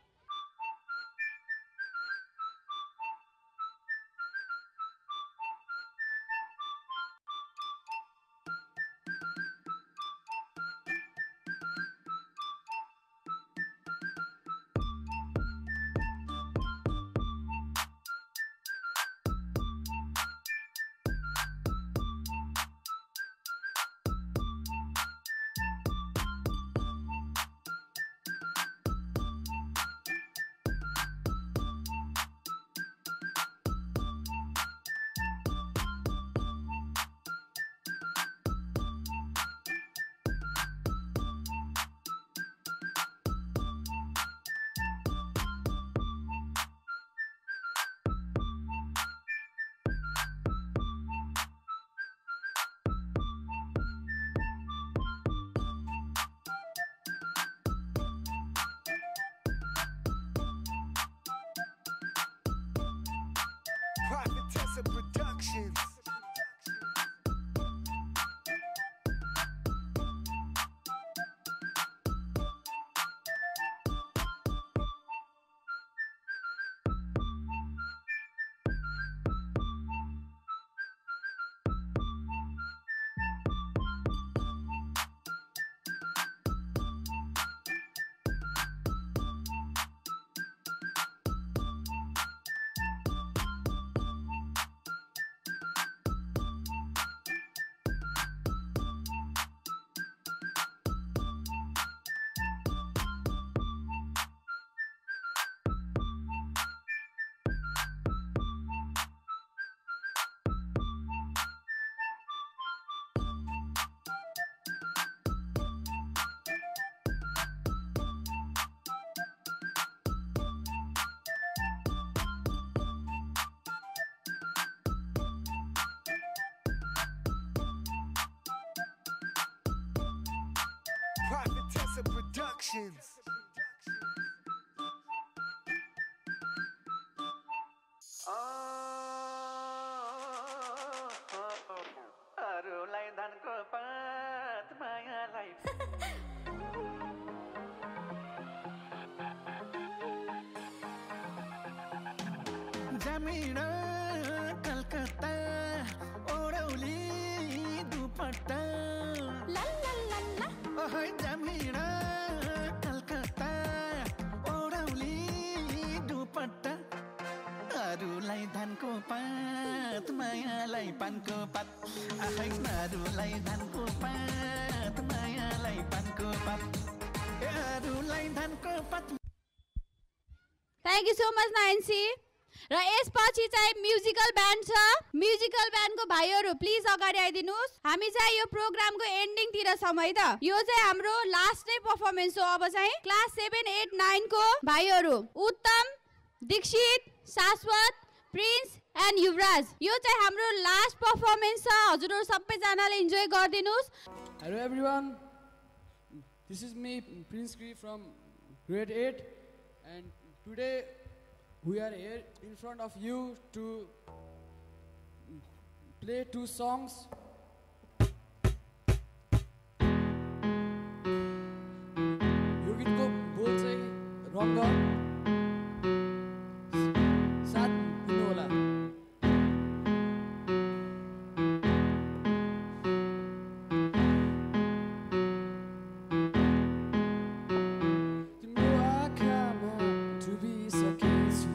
Prophetessa Productions. Prophetessa Productions. अरूलाई धनको पात मायालाई जमिन कलकत्ता ओडौली दुपट्टा ओहै जमिन कलकत्ता ओडौली दुपट्टा अरूलाई धानको पात मायालाई पानको पात आहै अरूलाई धानको पात मायालाई पानको पात अरूलाई धानको पात थ्याङ्क यू सो मच नाइन्सी र यसपछि चाहिँ म्युजिकल ब्यान्ड छ म्युजिकल ब्यान्डको भाइहरू प्लिज अगाडि आइदिनुहोस् हामी चाहिँ यो प्रोग्रामको एन्डिङतिर छौँ है त यो चाहिँ हाम्रो लास्ट नै पर्फर्मेन्स हो अब चाहिँ क्लास 7, 8, 9 को भाइहरू उत्तम दीक्षित शाश्वत प्रिन्स एन्ड युवराज यो चाहिँ हाम्रो लास्ट पर्फर्मेन्स छ हजुरहरू सबैजनाले इन्जोय गरिदिनुहोस् Hello everyone, this is me Prince Cree from grade 8 and today we are here in front of you to play 2 songs. यो गीतको बोल चाहिँ रङ्ग साथ दिनु होला तिम्रो आँखामा डुबिसकेछु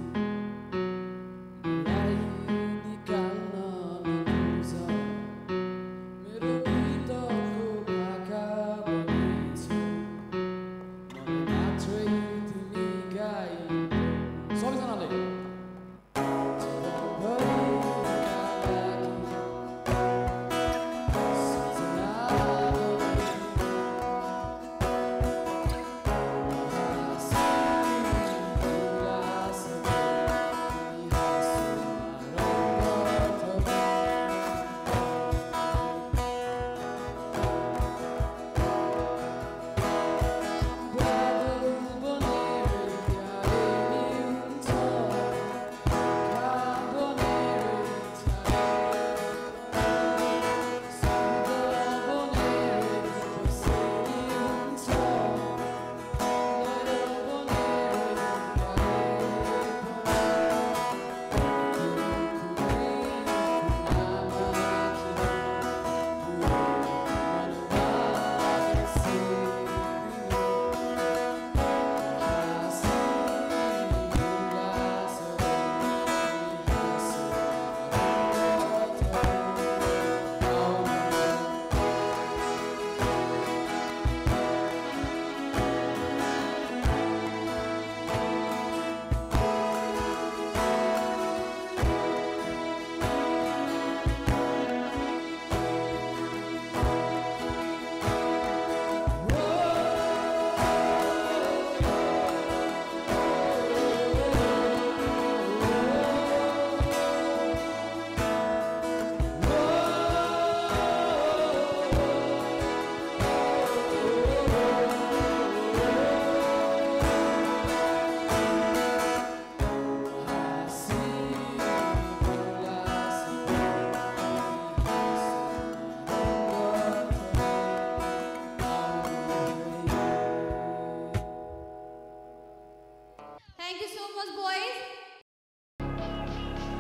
thank you so much boys.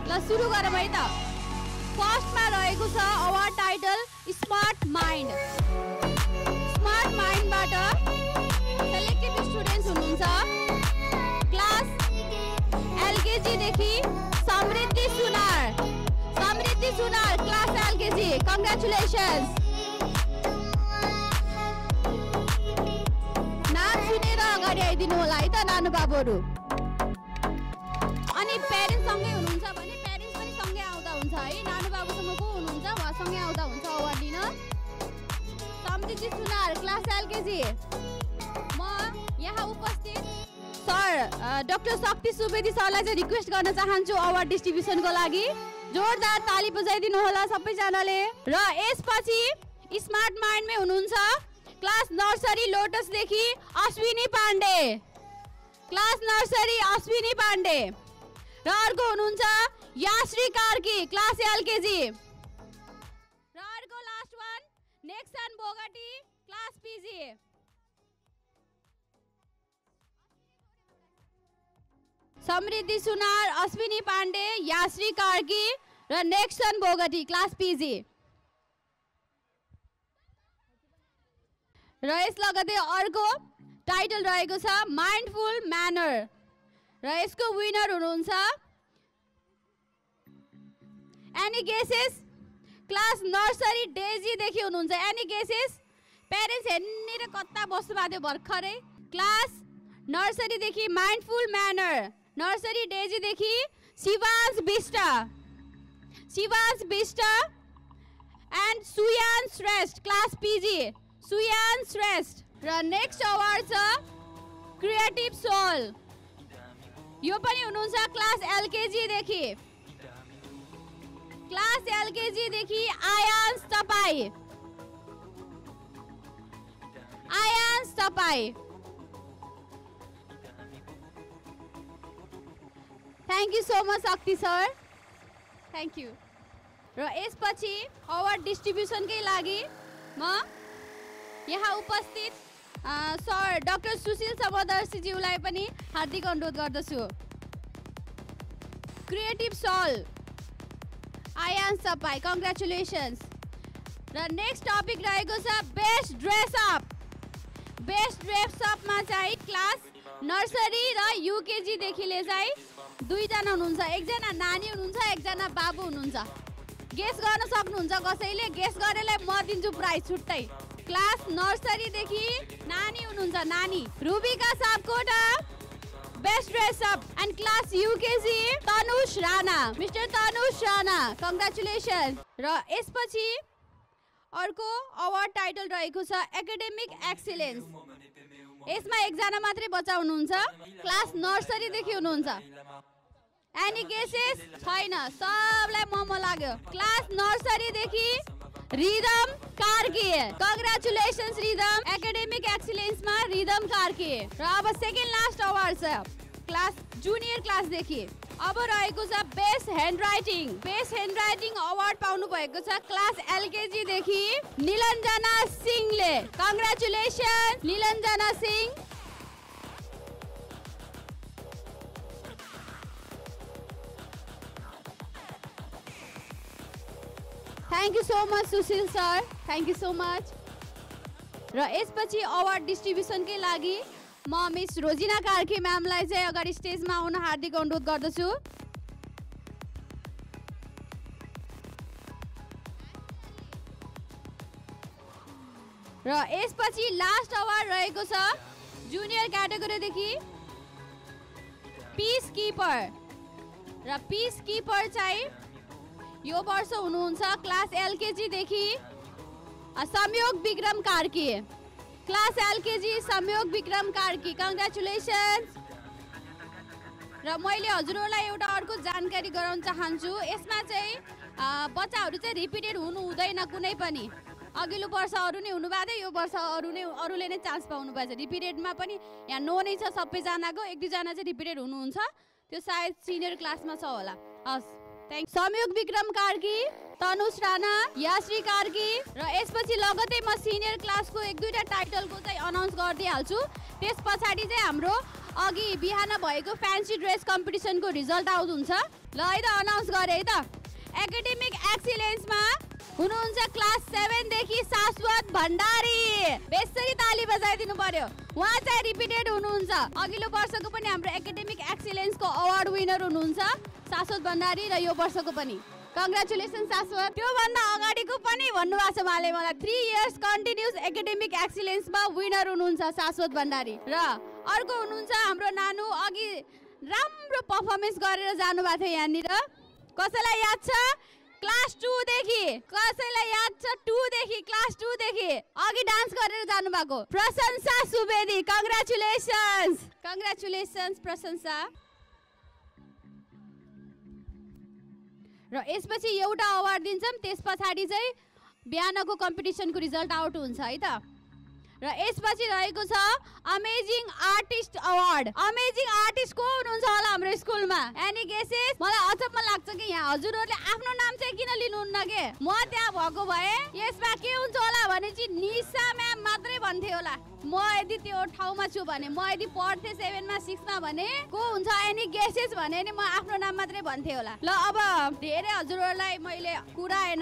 ल सुरु गरौँ है त। फर्स्टमा रहेको छ award title smart mind. Smart माइन्डबाट सेलेक्टेड स्टुडेन्ट्स हुनुहुन्छ क्लास एलकेजी देखि Samriddhi Sunar. Samriddhi Sunar class LKG, congratulations. नाम सुनेर अगाडि आइदिनु होला है त नानु बाबुहरू। अनि प्यारेन्ट्स सँगै हुनुहुन्छ भने प्यारेन्ट्स पनि सँगै आउँदा हुन्छ है। नानु बाबुसँग को हुनुहुन्छ उहाँसँगै आउँदा हुन्छ अवार्ड लिन। समृद्धि सुनार क्लास एलकेजी। म यहाँ उपस्थित सर डाक्टर शक्ति सुवेदी सरलाई चाहिँ रिक्वेस्ट गर्न चाहन्छु अवार्ड डिस्ट्रिब्युसनको लागि। जोरदार ताली बजाइदिनु होला सबैजनाले। र यसपछि स्मार्ट माइन्डमै हुनुहुन्छ क्लास नर्सरी लोटसदेखि अश्विनी पाण्डे। Class nursery Ashwini Pandey. र अर्को हुनुहुन्छ याश्री कार्की क्लास एलकेजी। र अर्को last one Nexon Bogati class PG. Samriddhi Sunar, Ashwini Pandey, Yashree Karki र नेक्सन बोगटी क्लास पिजी। र यस लगतै अर्को टाइटल रहेको छ माइन्डफुल म्यानर। र यसको विनर हुनुहुन्छ any guesses class nursery Daisy देखि हुनुहुन्छ। एनी गेसेस प्यारेन्ट्स हेर्ने र कता बस्नु भएको थियो भर्खरै। क्लास नर्सरी देखि माइन्डफुल म्यानर नर्सरी डेजी देखि Shivansh Bisht. Shivansh Bisht and Suyan Shrestha class PG. Suyan Shrestha. र नेक्स्ट अवार्ड छ क्रिएटिभ सोल। यो पनि हुनुहुन्छ क्लास एलकेजी देखि। क्लास एलकेजी देखि आयांश तपाई। आयांश तपाई। Thank you so much Shakti sir. Thank you. र यसपछि अवार्ड डिस्ट्रिब्युसनकै लागि म यहाँ उपस्थित सर डाक्टर सुशील समदर्शीज्यूलाई पनि हार्दिक अनुरोध गर्दछु। क्रिएटिभ सोल आयांश तपाई कङ्ग्रेचुलेसन्स। र नेक्स्ट टपिक रहेको छ बेस्ट ड्रेसअप। बेस्ट ड्रेसअपमा चाहिँ क्लास नर्सरी र युकेजीदेखिले चाहिँ दुईजना हुनुहुन्छ। एकजना नानी हुनुहुन्छ एकजना बाबु हुनुहुन्छ। गेस गर्न सक्नुहुन्छ कसैले? गेस गरेलाई म दिन्छु प्राइज छुट्टै। क्लास नर्सरीदेखि नानी हुनुहुन्छ नानी Rubika Sapkota best dress up. And class UKG Tanush Rana mister Tanush Rana congratulation. र यसपछि अर्को अवार्ड टाइटल रहेको छ एकाडेमिक एक्सिलेन्स। यसमा एकजना मात्रै बच्चा हुनुहुन्छ क्लास नर्सरीदेखि हुनुहुन्छ। एनी गेसेस छैन सबलाई मोमो लाग्यो। क्लास नर्सरीदेखि रिदम कार्की कङ्ग्रेचुलेसन्स रिदम। एकाडेमिक एक्सिलेन्समा रिदम कार्की। र अब सेकेन्ड लास्ट अवार्ड छ क्लास जुनियर क्लासदेखि। अब रहेको छ best handwriting. Best handwriting award पाउनु भएको छ क्लास एलकेजीदेखि निलञ्जना सिंहले। Congratulations Nilanjana Singh. Thank you so much Sushil sir. Thank you so much. र यसपछि अवार्ड डिस्ट्रिब्युसनकै लागि म मिस रोजिना कार्की म्यामलाई चाहिँ अगाडि स्टेजमा आउन हार्दिक अनुरोध गर्दछु। र यसपछि लास्ट अवार्ड रहेको छ जुनियर क्याटेगोरीदेखि पिस किपर। र पिस किपर चाहिँ यो वर्ष हुनुहुन्छ क्लास एलकेजीदेखि संयोग विक्रम कार्की। क्लास एलकेजी संयोग विक्रम कार्की कङ्ग्रेचुलेसन्स। र मैले हजुरहरूलाई एउटा अर्को जानकारी गराउन चाहन्छु। यसमा चाहिँ बच्चाहरू चाहिँ रिपिटेड हुनु हुँदैन कुनै पनि। अघिल्लो वर्ष अरू नै हुनुभएको थियो, यो वर्ष अरूले नै चान्स पाउनु भएको छ। रिपिटेडमा पनि यहाँ नो नै छ सबैजनाको, एक दुईजना चाहिँ रिपिटेड हुनुहुन्छ त्यो सायद सिनियर क्लासमा छ होला। हस् थ्याङ्क। संयोग विक्रम कार्की, तनुष राणा, याश्री कार्की। र यसपछि लगतै म सिनियर क्लासको एक दुईवटा टाइटलको चाहिँ अनाउन्स गरिदिइहाल्छु। त्यस पछाडि चाहिँ हाम्रो अघि बिहान भएको फ्यान्सी ड्रेस कम्पिटिसनको रिजल्ट आउट हुन्छ ल है त अनाउन्स गरे है त एकाडेमिक एक्सिलेन्समा हुनुहुन्छ क्लास 7 देखि शाश्वत भण्डारी बेसरी ताली बजाइदिनु पर्यो उहाँ चाहिँ रिपिटेड हुनुहुन्छ अघिल्लो वर्षको पनि हाम्रो एकाडेमिक एक्सिलेन्सको अवार्ड विनर हुनुहुन्छ शाश्वत भण्डारी र यो वर्षको पनि कङ्ग्रेचुलेसन शाश्वत त्योभन्दा अगाडिको पनि भन्नुभएको छ उहाँले मलाई 3 इयर्स कन्टिन्युस एकाडेमिक एक्सिलेन्समा विनर हुनुहुन्छ शाश्वत भण्डारी र अर्को हुनुहुन्छ हाम्रो नानु अघि राम्रो पर्फर्मेन्स गरेर जानुभएको थियो यहाँनिर कसैलाई याद छ क्लास 2 देखि कसैलाई याद छ 2 देखि क्लास 2 देखि अघि डान्स गरेर जानुभएको प्रशंसा सुवेदी कङ्ग्रेचुलेसन्स प्रशंसा र यसपछि एउटा अवार्ड दिन्छौँ त्यस पछाडि चाहिँ बिहानको कम्पिटिसनको रिजल्ट आउट हुन्छ है त र यसपछि रहेको छ amazing artist award amazing artist को हुनुहुन्छ होला हाम्रो स्कुलमा एनी गेसेस मलाई अचम्म लाग्छ कि यहाँ हजुरहरूले आफ्नो नाम चाहिँ किन लिनुहुन्न के म त्यहाँ भएको भए यसमा के हुन्छ होला भने चाहिँ निशा म्याम मात्रै भन्थे होला म यदि त्यो ठाउँमा छु भने म यदि पढ्थे 7 मा 6 मा भने को हुन्छ एनी गेसेस भने नि म आफ्नो नाम मात्रै भन्थे होला ल अब धेरै हजुरहरूलाई मैले कुराएन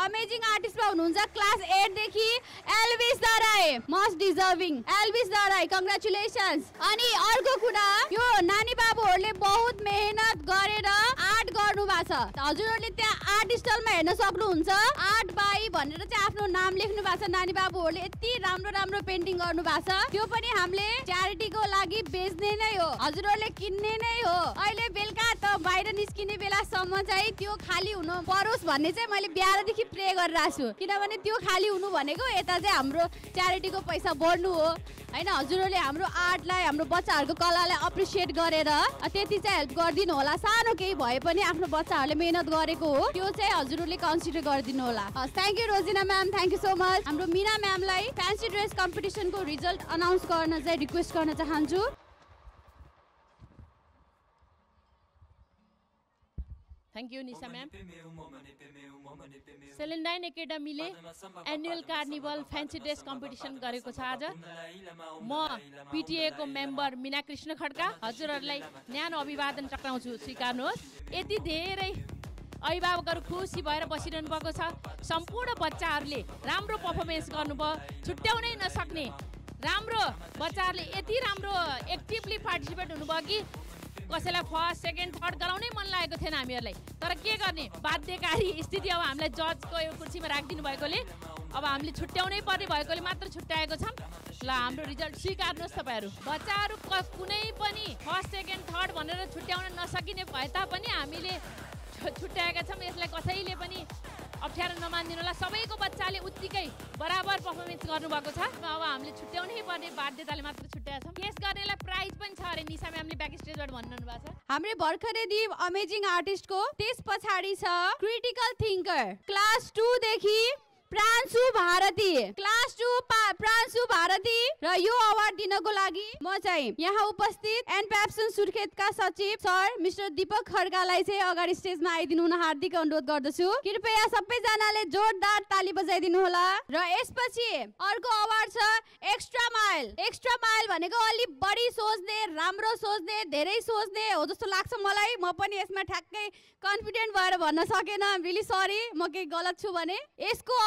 अमेजिङ आर्टिस्टमा हुनुहुन्छ क्लास 8 देखि एल्भिस दराई मोस्ट डिजर्भिङ एल्भिस दराई कङ्ग्रेचुलेसन्स अनि अर्को कुरा यो नानी बाबुहरूले बहुत मेहनत गरेर आर्ट गर्नु भएको छ हजुरहरूले त्यहाँ आर्ट स्टलमा हेर्न सक्नुहुन्छ आर्ट बाई भनेर चाहिँ आफ्नो नाम लेख्नु भएको छ नानी बाबुहरूले यति राम्रो राम्रो पेन्टिङ गर्नु भएको छ त्यो पनि हामीले च्यारिटीको लागि बेच्ने नै हो हजुरहरूले किन्ने नै हो अहिले बेलुका त बाहिर निस्किने बेलासम्म चाहिँ त्यो खाली हुनु परोस् भन्ने चाहिँ मैले बिहारदेखि प्रे गरिरहेको छु किनभने त्यो खाली हुनु भनेको यता चाहिँ हाम्रो च्यारिटीको पैसा बढ्नु हो हैन हजुरहरूले हाम्रो आर्टलाई हाम्रो बच्चाहरूको कलालाई अप्रिसिएट गरेर त्यति चाहिँ हेल्प गरिदिनु होला सानो केही भए पनि आफ्नो बच्चाहरूले मेहनत गरेको हो त्यो चाहिँ हजुरहरूले कन्सिडर गरिदिनु होला thank you Rojina ma'am thank you so much हाम्रो मिना म्यामलाई फ्यान्सी ड्रेस कम्पिटिसनको रिजल्ट अनाउन्स गर्न चाहिँ रिक्वेस्ट गर्न चाहन्छु thank you Nisha ma'am Celandine एकाडेमीले annual carnival fancy dress competition गरेको छ आज म पिटिएको मेम्बर मीना कृष्ण खड्का हजुरहरूलाई न्यानो अभिवादन टक्राउँछु स्वीकार्नुहोस् यति धेरै अभिभावकहरू खुसी भएर बसिरहनु भएको छ सम्पूर्ण बच्चाहरूले राम्रो पर्फर्मेन्स गर्नुभयो छुट्याउनै नसक्ने राम्रो बच्चाहरूले यति राम्रो एक्टिभली पार्टिसिपेट हुनुभयो कि कसैलाई फर्स्ट सेकेन्ड थर्ड गराउनै मन लागेको थिएन हामीहरूलाई तर के गर्ने बाध्यकारी स्थिति अब हामीलाई जजको यो कुर्सीमा राखिदिनु भएकोले अब हामीले छुट्याउनै पर्ने भएकोले मात्र छुट्याएको छौँ ल हाम्रो रिजल्ट स्वीकार्नुहोस् तपाईँहरू बच्चाहरू कुनै पनि फर्स्ट सेकेन्ड थर्ड भनेर छुट्याउन नसकिने भए तापनि हामीले छुट्याएका छौँ यसलाई कसैले पनि अप्ठ्यारो नमानिदिनु होला सबैको बच्चाले उत्तिकै बराबर पर्फर्मेन्स गर्नुभएको छ अब हामीले छुट्याउनै पर्ने बाध्यताले मात्र छुट्याएका छौँ केस गर्नेलाई प्राइज पनि छ अरे निशा म्यामले ब्याक स्टेजबाट भन्नु भएको छ हामीले भर्खरै दियौँ अमेजिङ आर्टिस्टको त्यस पछाडि छ क्रिटिकल थिङ्कर क्लास 2 देखि प्रांशु भारती क्लास 2 प्रांशु भारती र यो अवार्ड दिनको लागि म चाहिँ यहाँ उपस्थित एनप्याप्सन सुर्खेतका सचिव सर मिस्टर दीपक खड्कालाई चाहिँ अगाडि स्टेजमा आइदिनु हुन हार्दिक अनुरोध गर्दछु कृपया सबैजनाले जोरदार ताली बजाइदिनु होला र यसपछि अर्को अवार्ड छ एक्स्ट्रा माइल भनेको अलि बढी सोच्ने राम्रो सोच्ने धेरै सोच्ने हो जस्तो लाग्छ मलाई म पनि यसमा ठ्याक्कै कन्फिडेन्ट भएर भन्न सकेन रियली सरी म केही गलत छु भने यसको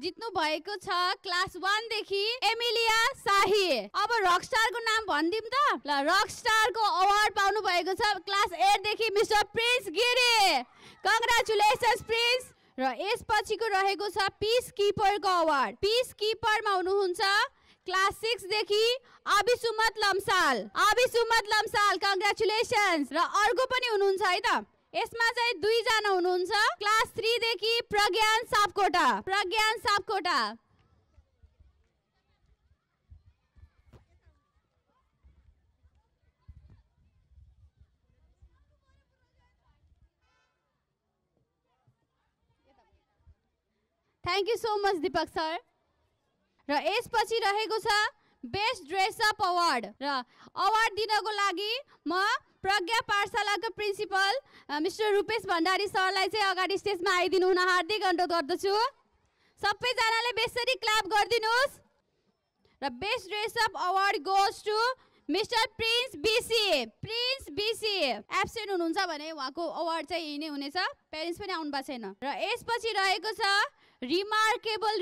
जित्नु भएको छ क्लास 1 देखि एमिलिया शाही अब रकस्टारको नाम भन्दिम त ल रकस्टारको अवार्ड पाउनु भएको छ क्लास 8 देखि mister prince Giri congratulations prince र यसपछिको रहेको छ पीस किपरको अवार्ड पीस किपरमा हुनुहुन्छ क्लास 6 देखि अभिसुमत लम्साल कङ्ग्रेचुलेसन्स र अर्को पनि हुनुहुन्छ है त यसमा चाहिँ 2 जना हुनुहुन्छ क्लास 3 देखि Pragyan Sapkota thank you so much Deepak sir र यसपछि रहेको छ बेस्ट ड्रेस अप अवार्ड र अवार्ड दिनको लागि म प्रज्ञा पाठशालाको प्रिन्सिपल मिस्टर रूपेश भण्डारी सरलाई चाहिँ अगाडि स्टेजमा आइदिनु हुन हार्दिक अनुरोध गर्दछु सबैजनाले बेसरी क्ल्याप गरिदिनुहोस् र best dress up award goes to mister prince BC absent हुनुहुन्छ भने उहाँको अवार्ड चाहिँ यही नै हुनेछ। पेरेन्ट्स पनि आउनु भएको छैन। र यसपछि रहेको छ रिमार्केबल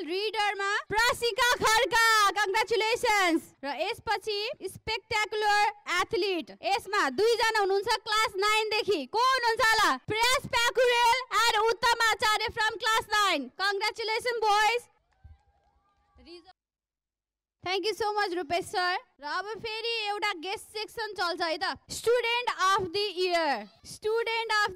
रिडरमा प्रशिका खड्का, कङ्ग्रेचुलेसन्स। र यसपछि स्पेक्टाकुलर एथलिट, यसमा 2 जना हुनुहुन्छ क्लास 9 देखि। को हुनुहुन्छ होला? Press Pyakurel and Uttam Acharya from class 9। Congratulation boys. Thank you so much Rupesh sir. र अब फेरि एउटा गेस्ट सेक्सन चल्छ है त। स्टुडेन्ट अफ द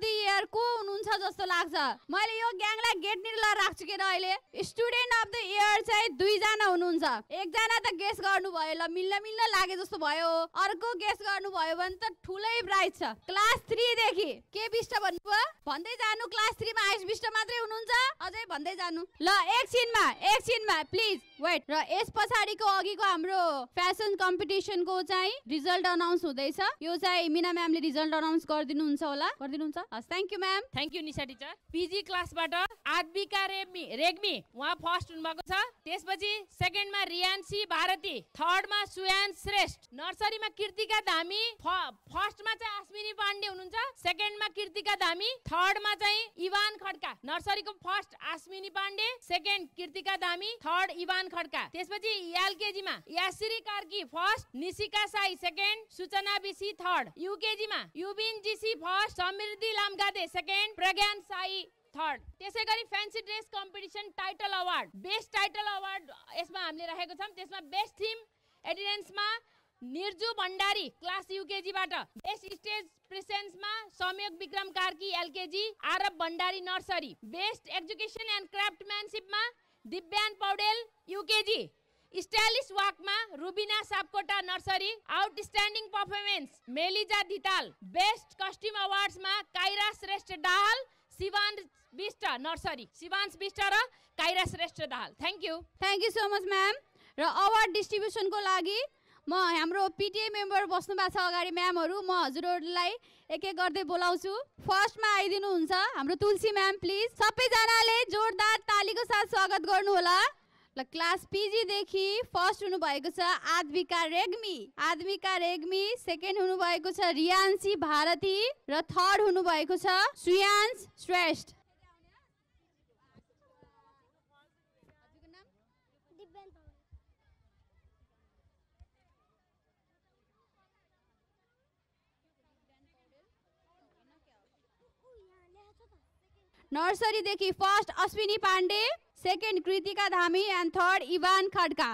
इयर को हुनुहुन्छ जस्तो लाग्छ? मैले यो ग्याङलाई गेटनिर राख्छु के अहिले। स्टुडेन्ट अफ द इयर चाहिँ 2 जना हुनुहुन्छ। एकजना त गेस गर्नुभयो, ल मिल्न लागे जस्तो भयो। अर्को गेस गर्नुभयो भने त ठुलै प्राइज छ। क्लास 3 देखि के बिष्ट भन्नुभयो? भन्दै जानु। क्लास 3 मा आयुष बिष्ट मात्रै हुनुहुन्छ, अझै भन्दै जानु। ल एकछिनमा प्लिज वेट। र यस पछाडिको अघिको हाम्रो फ्यासन कम्पिटिसनको चाहिँ रिजल्ट अनाउन्स हुँदैछ। यो चाहिँ मिना म्यामले रिजल्ट अनाउन्स गरिदिनुहुन्छ होला? गरिदिनुहुन्छ? हस्, thank you ma'am. Thank you Nisha teacher. PG क्लासबाट आद्विका रेग्मी उहाँ फर्स्ट हुनुभएको छ। त्यसपछि सेकेन्डमा रियान्सी भारती, थर्डमा सुयान श्रेष्ठ, नर्सरीमा कृतिका धामी, फर्स्टमा चाहिँ अस्मिनी पाण्डे हुनुहुन्छ, सेकेन्डमा कृतिका धामी, थर्डमा चाहिँ इवान खड्का। नर्सरीको first Asmini Pande, second Kritika Dhami, third Ivan Khadka. त्यसपछि एलकेजीमा Yashree Karki first, Nishika Sai second, Suchana BC third. युकेजीमा Yubin GC first, Samriddhi Lamgade second, Pragyan Sai third. त्यसै गरी fancy dress competition title award, best title award यसमा हामीले राखेको छौँ। त्यसमा बेस्ट थिम एडिडेन्समा निर्जु भण्डारी क्लास युकेजीबाट, बेस्ट स्टेज प्रेजेन्समा Sanyog Bikram Karki LKG, Aarab Bhandari nursery, best education and क्राफ्टम्यानशिपमा दिव्यान Paudel UKG, stylish वाकमा Rubina Sapkota nursery, outstanding performance Meliza Dhital, best costume अवार्ड्समा काइरा श्रेष्ठ दाहाल, शिवान बिष्ट नर्सरी, शिवांश बिष्ट र Kaira Shrestha Dahal. Thank you so much ma'am. र अवार्ड डिस्ट्रिब्युसनको लागि म हाम्रो पिटिए मेम्बर बस्नु भएको छ अगाडि म्यामहरू, म हजुरहरूलाई एक एक गर्दै बोलाउँछु। फर्स्टमा आइदिनुहुन्छ हाम्रो तुलसी म्याम, प्लिज सबैजनाले जोरदार तालीको साथ स्वागत गर्नु होला। ल क्लास पिजी देखि फर्स्ट हुनुभएको छ आद्विका रेग्मी, सेकेन्ड हुनुभएको छ रियान्सी भारती र थर्ड हुनुभएको छ सुयान्स श्रेष्ठ। नर्सरी देखि first Ashwini Pandey, second Kritika Dhami and third Ivan Khadka.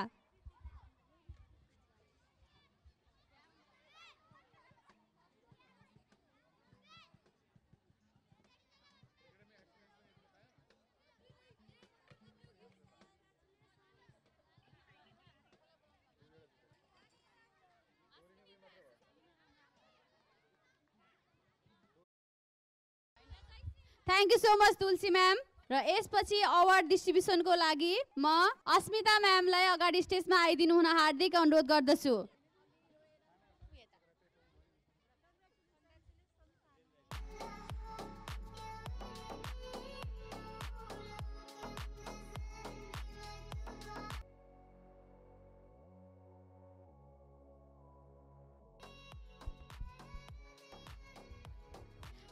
Thank you so much Tulsi ma'am. र यसपछि अवार्ड डिस्ट्रिब्युसनको लागि म अस्मिता म्यामलाई अगाडि स्टेजमा आइदिनु हुन हार्दिक अनुरोध गर्दछु।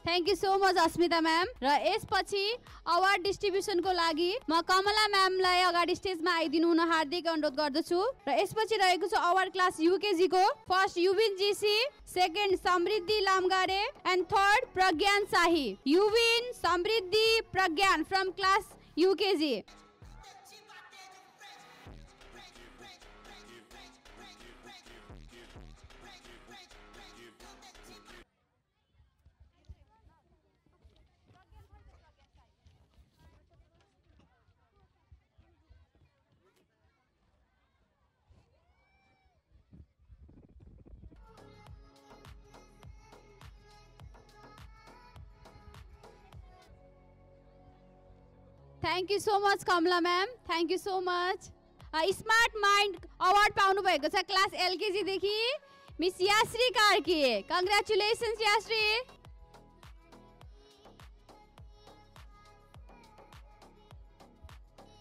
Thank you so much Asmita ma'am. र यसपछि अवार्ड डिस्ट्रिब्युसनको लागि म कमला म्यामलाई अगाडि स्टेजमा आइदिनु हुन हार्दिक अनुरोध गर्दछु। र यसपछि रहेको छ अवार्ड क्लास युकेजीको, first Yubin GC, second Samriddhi Lamgare and third Pragyan Shahi. Yubin, Samriddhi, Pragyan from class UKG. Thank you so much Kamala ma'am, thank you so much. Smart mind award पाउनु भएको छ क्लास एलकेजी देखि miss Yashree Karki. Congratulations Yashree.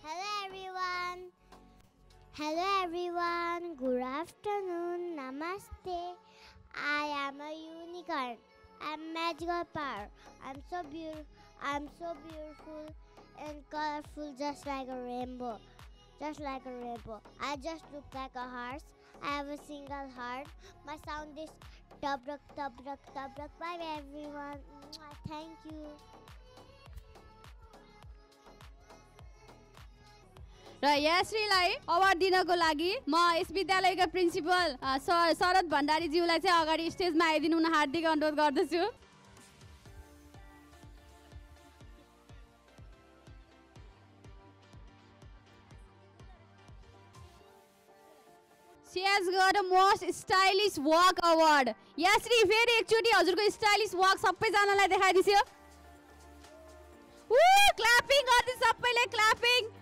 Hello everyone. Hello everyone, good afternoon, namaste. I am a unicorn. I'm magical power. I'm so beautiful and colorful, just like a rainbow. Just like a rainbow. I just look like a horse. I have a single heart. My sound is tubruk, tubruk, tubruk. Bye everyone. Thank you. र याश्रीलाई award दिनको लागि म यस विद्यालयका principal शरद भण्डारी ज्यूलाई चाहिँ अगाडि स्टेजमा आइदिनु हुन हार्दिक अनुरोध गर्दछु। She has got a most stylish walk award. याश्री फेरि एकचोटी हजुरको स्टाइलिश वाक सबैजनालाई देखाइदियो। क्ल्यापिङ गर्दै सबैले क्ल्यापिङ।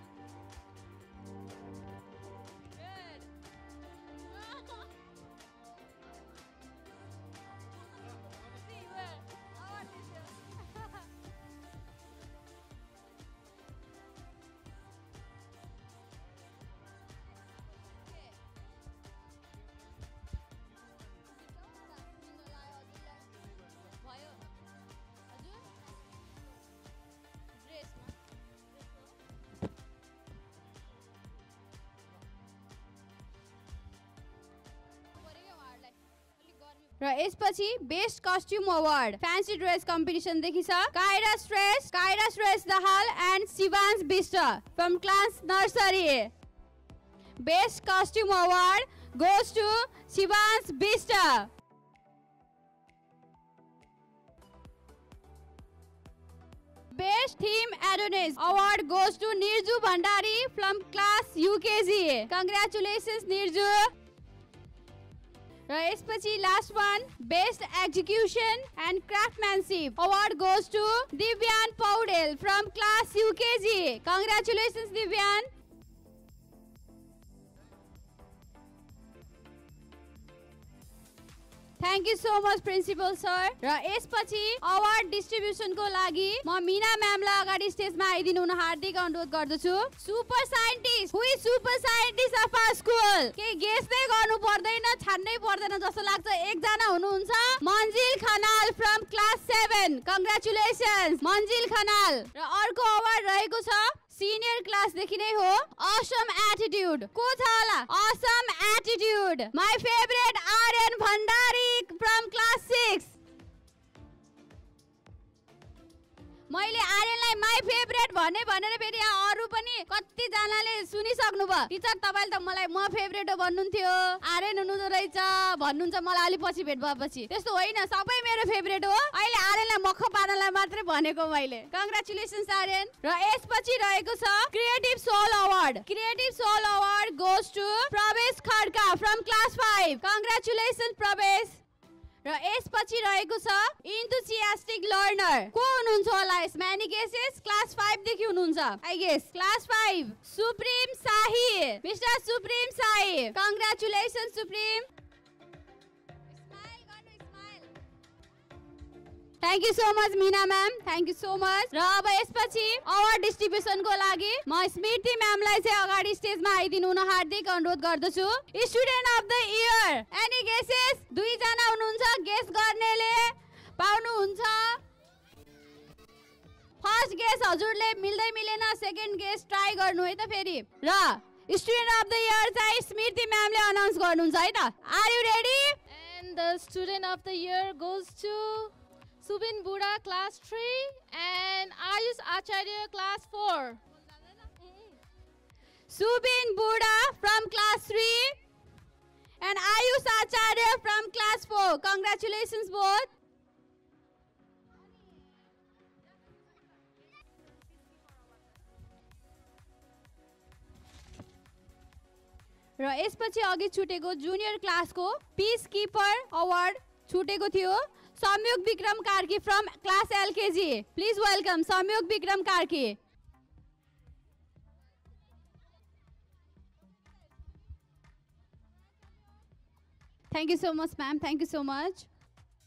र यसपछि best costume award fancy dress competition देखि छ Kaira Shrestha Dahal and Shivansh Bista from class nursery. Best costume award goes to Shivansh Bista. Best theme Adonis award goes to Nirju Bhandari from class UKG. Congratulations Nirju. र यसपछि last one best execution and craftsmanship award goes to Divyan Paudel from class UKG. Congratulations Divyan. Thank you so much principal sir. र यसपछि award डिस्ट्रिब्युसनको लागि म मीना म्यामलाई अगाडि स्टेजमा आइदिनु हुन हार्दिक अनुरोध गर्दछु। Super scientist who is super scientist of our school? के गेस नै गर्नु पर्दैन, छान्नै पर्दैन जस्तो लाग्छ। एकजना हुनुहुन्छ Manjil Khanal from class 7। Congratulations Manjil Khanal. र अर्को अवार्ड रहेको छ सिनियर क्लास देखि नै हो असम एटिट्युड। को छ होला awesome attitude? My favourite Aryan Bhandari from class 6। मैले आर्यनलाई माई फेभरेट भनेर फेरि यहाँ अरू पनि कति जनाले सुनिसक्नु भयो। टिचर तपाईले त मलाई म फेभरेट हो भन्नुहुन्थ्यो, आर्यन हुनुहुँदो रहेछ भन्नुहुन्छ मलाई अलि पछि भेट भएपछि। त्यस्तो होइन, सबै मेरो फेभरेट हो। अहिले आर्यनलाई मख पार्नलाई मात्रै भनेको मैले। कंग्रेचुलेसन्स आर्यन। र यसपछि रहेको छ creative soul award. Creative soul award goes to Pravesh Khadka from class 5। Congratulations प्रवेश। र यसपछि रहेको छ इन्थुसियास्टिक लर्नर। को हुनुहुन्छ होला यसमा? Any guesses? क्लास 5 देखि हुनुहुन्छ आई गेस। क्लास 5 सुप्रिम शाही, मिस्टर सुप्रिम शाही। Congratulations supreme. Thank you so much Meena ma'am, thank you so much. र अब यसपछि अवार्ड डिस्ट्रिब्युसनको लागि म स्मृति म्यामलाई चाहिँ अगाडि स्टेजमा आइदिनु हुन हार्दिक अनुरोध गर्दछु। Student of the year any guesses? 2 जना हुनुहुन्छ, गेस गर्नेले पाउनुहुन्छ। फर्स्ट गेस हजुरले मिल्दै मिलेन, सेकेन्ड गेस ट्राई गर्नु है त फेरि। र स्टुडेन्ट अफ द इयर चाहिँ स्मृति म्यामले अनाउन्स गर्नुहुन्छ है त। Are you ready? And the student of the year goes to Subin Buda class 3 and Ayush Acharya class 4. Subin Buda from class 3 and Ayush Acharya from class 4. Congratulations both. र यसपछि अघि छुटेको junior क्लासको peace keeper award छुटेको थियो। Samyug Bikram Karki from class LKG. Please welcome Samyug Bikram Karki. Thank you so much ma'am, thank you so much.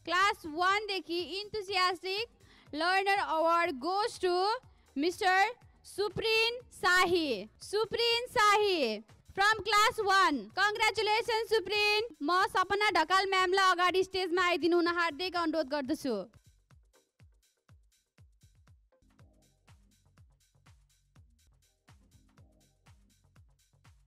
Class 1 देखि enthusiastic learner award goes to mister Suprin Shahi. Suprin शाही from class 1 congratulation सुप्रिन म सपना ढकाल म्यामलाई अगाडि स्टेजमा आइदिनु हुन हार्दिक अनुरोध गर्दछु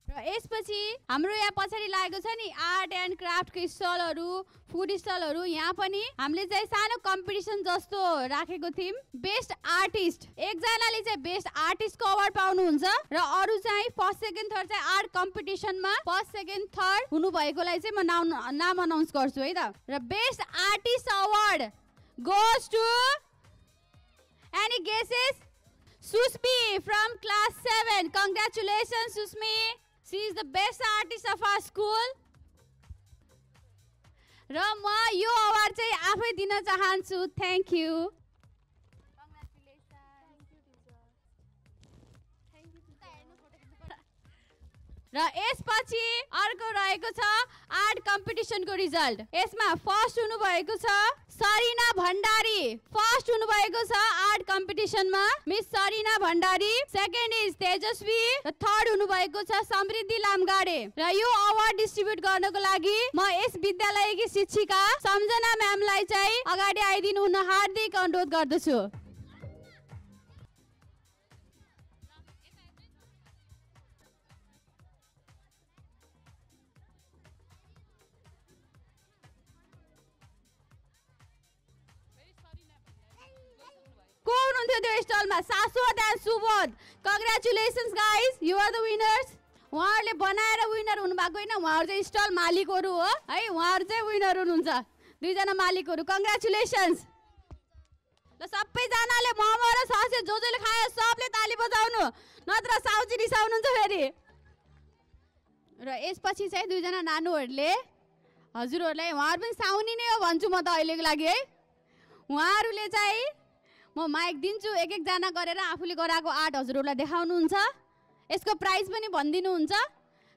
र यसपछि हाम्रो यहाँ पछाडि लागेको छ नि आर्ट एन्ड क्राफ्टको स्टलहरू फुड स्टलहरू यहाँ पनि हामीले चाहिँ सानो कम्पिटिसन जस्तो राखेको थियौँ बेस्ट आर्टिस्ट एकजनाले चाहिँ बेस्ट आर्टिस्टको अवार्ड पाउनुहुन्छ र अरू चाहिँ फर्स्ट सेकेन्ड थर्ड चाहिँ आर्ट कम्पिटिसनमा फर्स्ट सेकेन्ड थर्ड हुनुभएकोलाई चाहिँ म नाम अनाउन्स गर्छु है त र best artist award goes to any guesses Susmi from class 7 congratulations Susmi She is the best artist of our school. र म यो अवार्ड चाहिँ आफै दिन चाहन्छु थ्याङ्क यू र यसपछि अर्को रहेको छ आर्ट कम्पिटिसनको रिजल्ट यसमा फर्स्ट हुनुभएको छ सरिना भण्डारी फर्स्ट हुनुभएको छ आर्ट कम्पिटिसनमा miss Sarina Bhandari second is Tejaswi र थर्ड हुनुभएको छ समृद्धि लामगाडे र यो अवार्ड डिस्ट्रिब्युट गर्नको लागि म यस विद्यालयकी शिक्षिका सम्झना म्यामलाई चाहिँ अगाडि आइदिनु हुन हार्दिक अनुरोध गर्दछु को हुनुहुन्थ्यो त्यो स्टलमा Shashwat and Subodh congratulations guys you are the winners उहाँहरूले बनाएर विनर हुनुभएको होइन उहाँहरू चाहिँ स्टल मालिकहरू हो है उहाँहरू चाहिँ विनर हुनुहुन्छ दुईजना मालिकहरू कङ्ग्रेचुलेसन्स ल सबैजनाले मोमो र ससे जसले खायो सबले ताली बजाउनु नत्र साउजी रिसाउनुहुन्छ फेरि र यसपछि चाहिँ दुईजना नानुहरूले हजुरहरूलाई उहाँहरू पनि साउनी नै हो भन्छु म त अहिलेको लागि है उहाँहरूले चाहिँ म माइक दिन्छु एक एकजना गरेर आफूले गराएको आर्ट हजुरहरूलाई देखाउनुहुन्छ यसको प्राइस पनि भनिदिनुहुन्छ